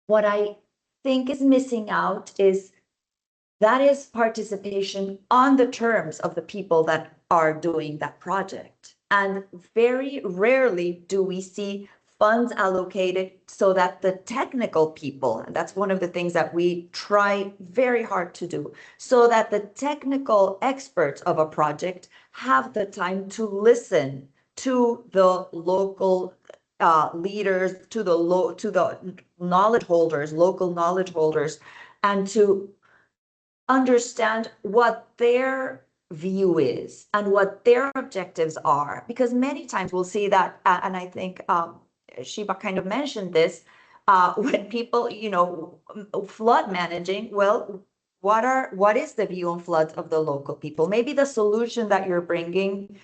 [SPEAKER 5] what I think is missing out is that is participation on the terms of the people that are doing that project. And very rarely do we see funds allocated so that the technical people, and that's one of the things that we try very hard to do, so that the technical experts of a project have the time to listen to the local leaders, to the knowledge holders, local knowledge holders, and to understand what their view is and what their objectives are. Because many times we'll see that, and I think Shiba kind of mentioned this, when people, flood managing, well, what is the view on floods of the local people? Maybe the solution that you're bringing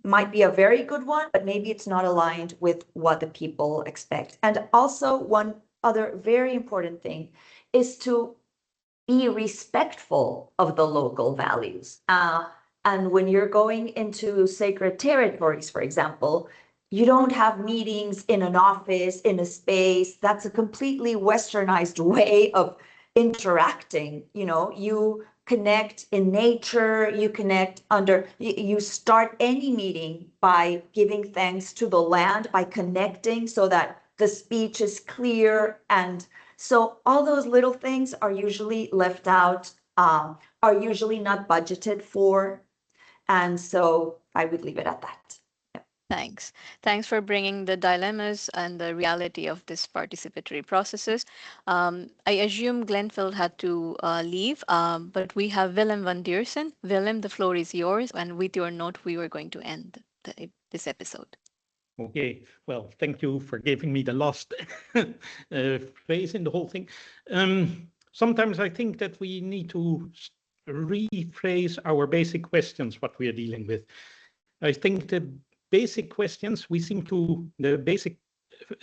[SPEAKER 5] might be a very good one, but maybe it's not aligned with what the people expect. And also, one other very important thing is to be respectful of the local values. And when you're going into sacred territories, for example, you don't have meetings in an office, in a space. That's a completely westernized way of interacting. You connect in nature, you connect you start any meeting by giving thanks to the land, by connecting so that the speech is clear. And so all those little things are usually left out, are usually not budgeted for. And so I would leave it at that.
[SPEAKER 1] Thanks. Thanks for bringing the dilemmas and the reality of this participatory processes. I assume Glenfield had to leave, but we have Willem van Deersen. Willem, the floor is yours, and with your note, we were going to end this episode.
[SPEAKER 6] Okay, well, thank you for giving me the last phrase in the whole thing. Sometimes I think that we need to rephrase our basic questions, what we are dealing with. I think the basic questions, the basic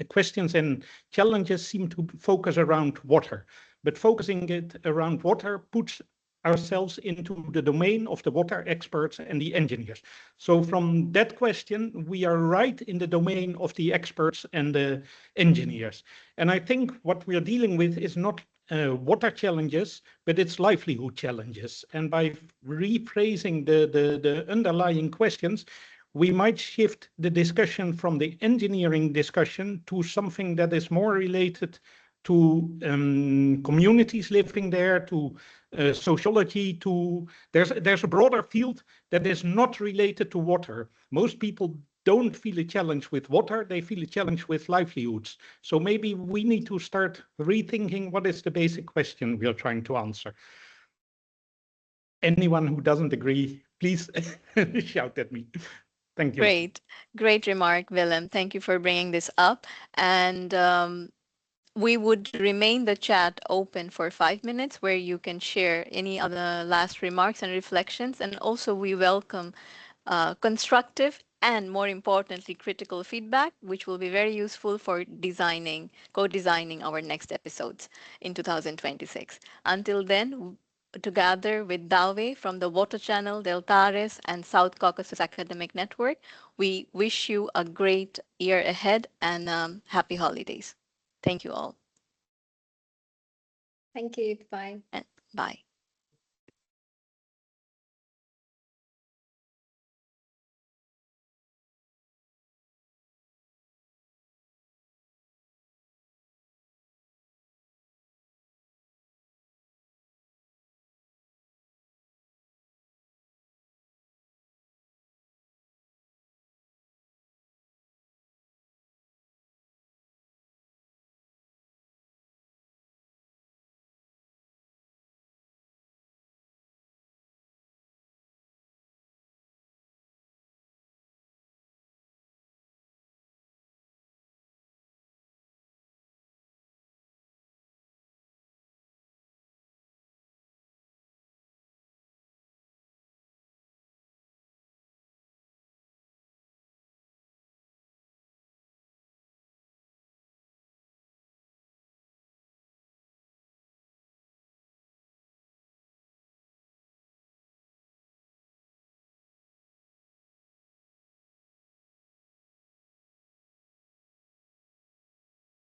[SPEAKER 6] questions and challenges seem to focus around water, but focusing it around water puts ourselves into the domain of the water experts and the engineers. So from that question, we are right in the domain of the experts and the engineers. And I think what we are dealing with is not water challenges, but it's livelihood challenges. And by rephrasing the underlying questions, we might shift the discussion from the engineering discussion to something that is more related to communities living there, to sociology, there's a broader field that is not related to water. Most people don't feel a challenge with water, they feel a challenge with livelihoods. So maybe we need to start rethinking what is the basic question we are trying to answer. Anyone who doesn't agree, please shout at me. Thank you.
[SPEAKER 1] Great remark, Willem. Thank you for bringing this up. And we would remain the chat open for 5 minutes where you can share any other last remarks and reflections. And also we welcome constructive and more importantly, critical feedback, which will be very useful for co-designing our next episodes in 2026. Until then, together with Dalve from the Water Channel, Deltares, and South Caucasus Academic Network, we wish you a great year ahead and happy holidays. Thank you all.
[SPEAKER 4] Thank you. Bye.
[SPEAKER 1] And bye.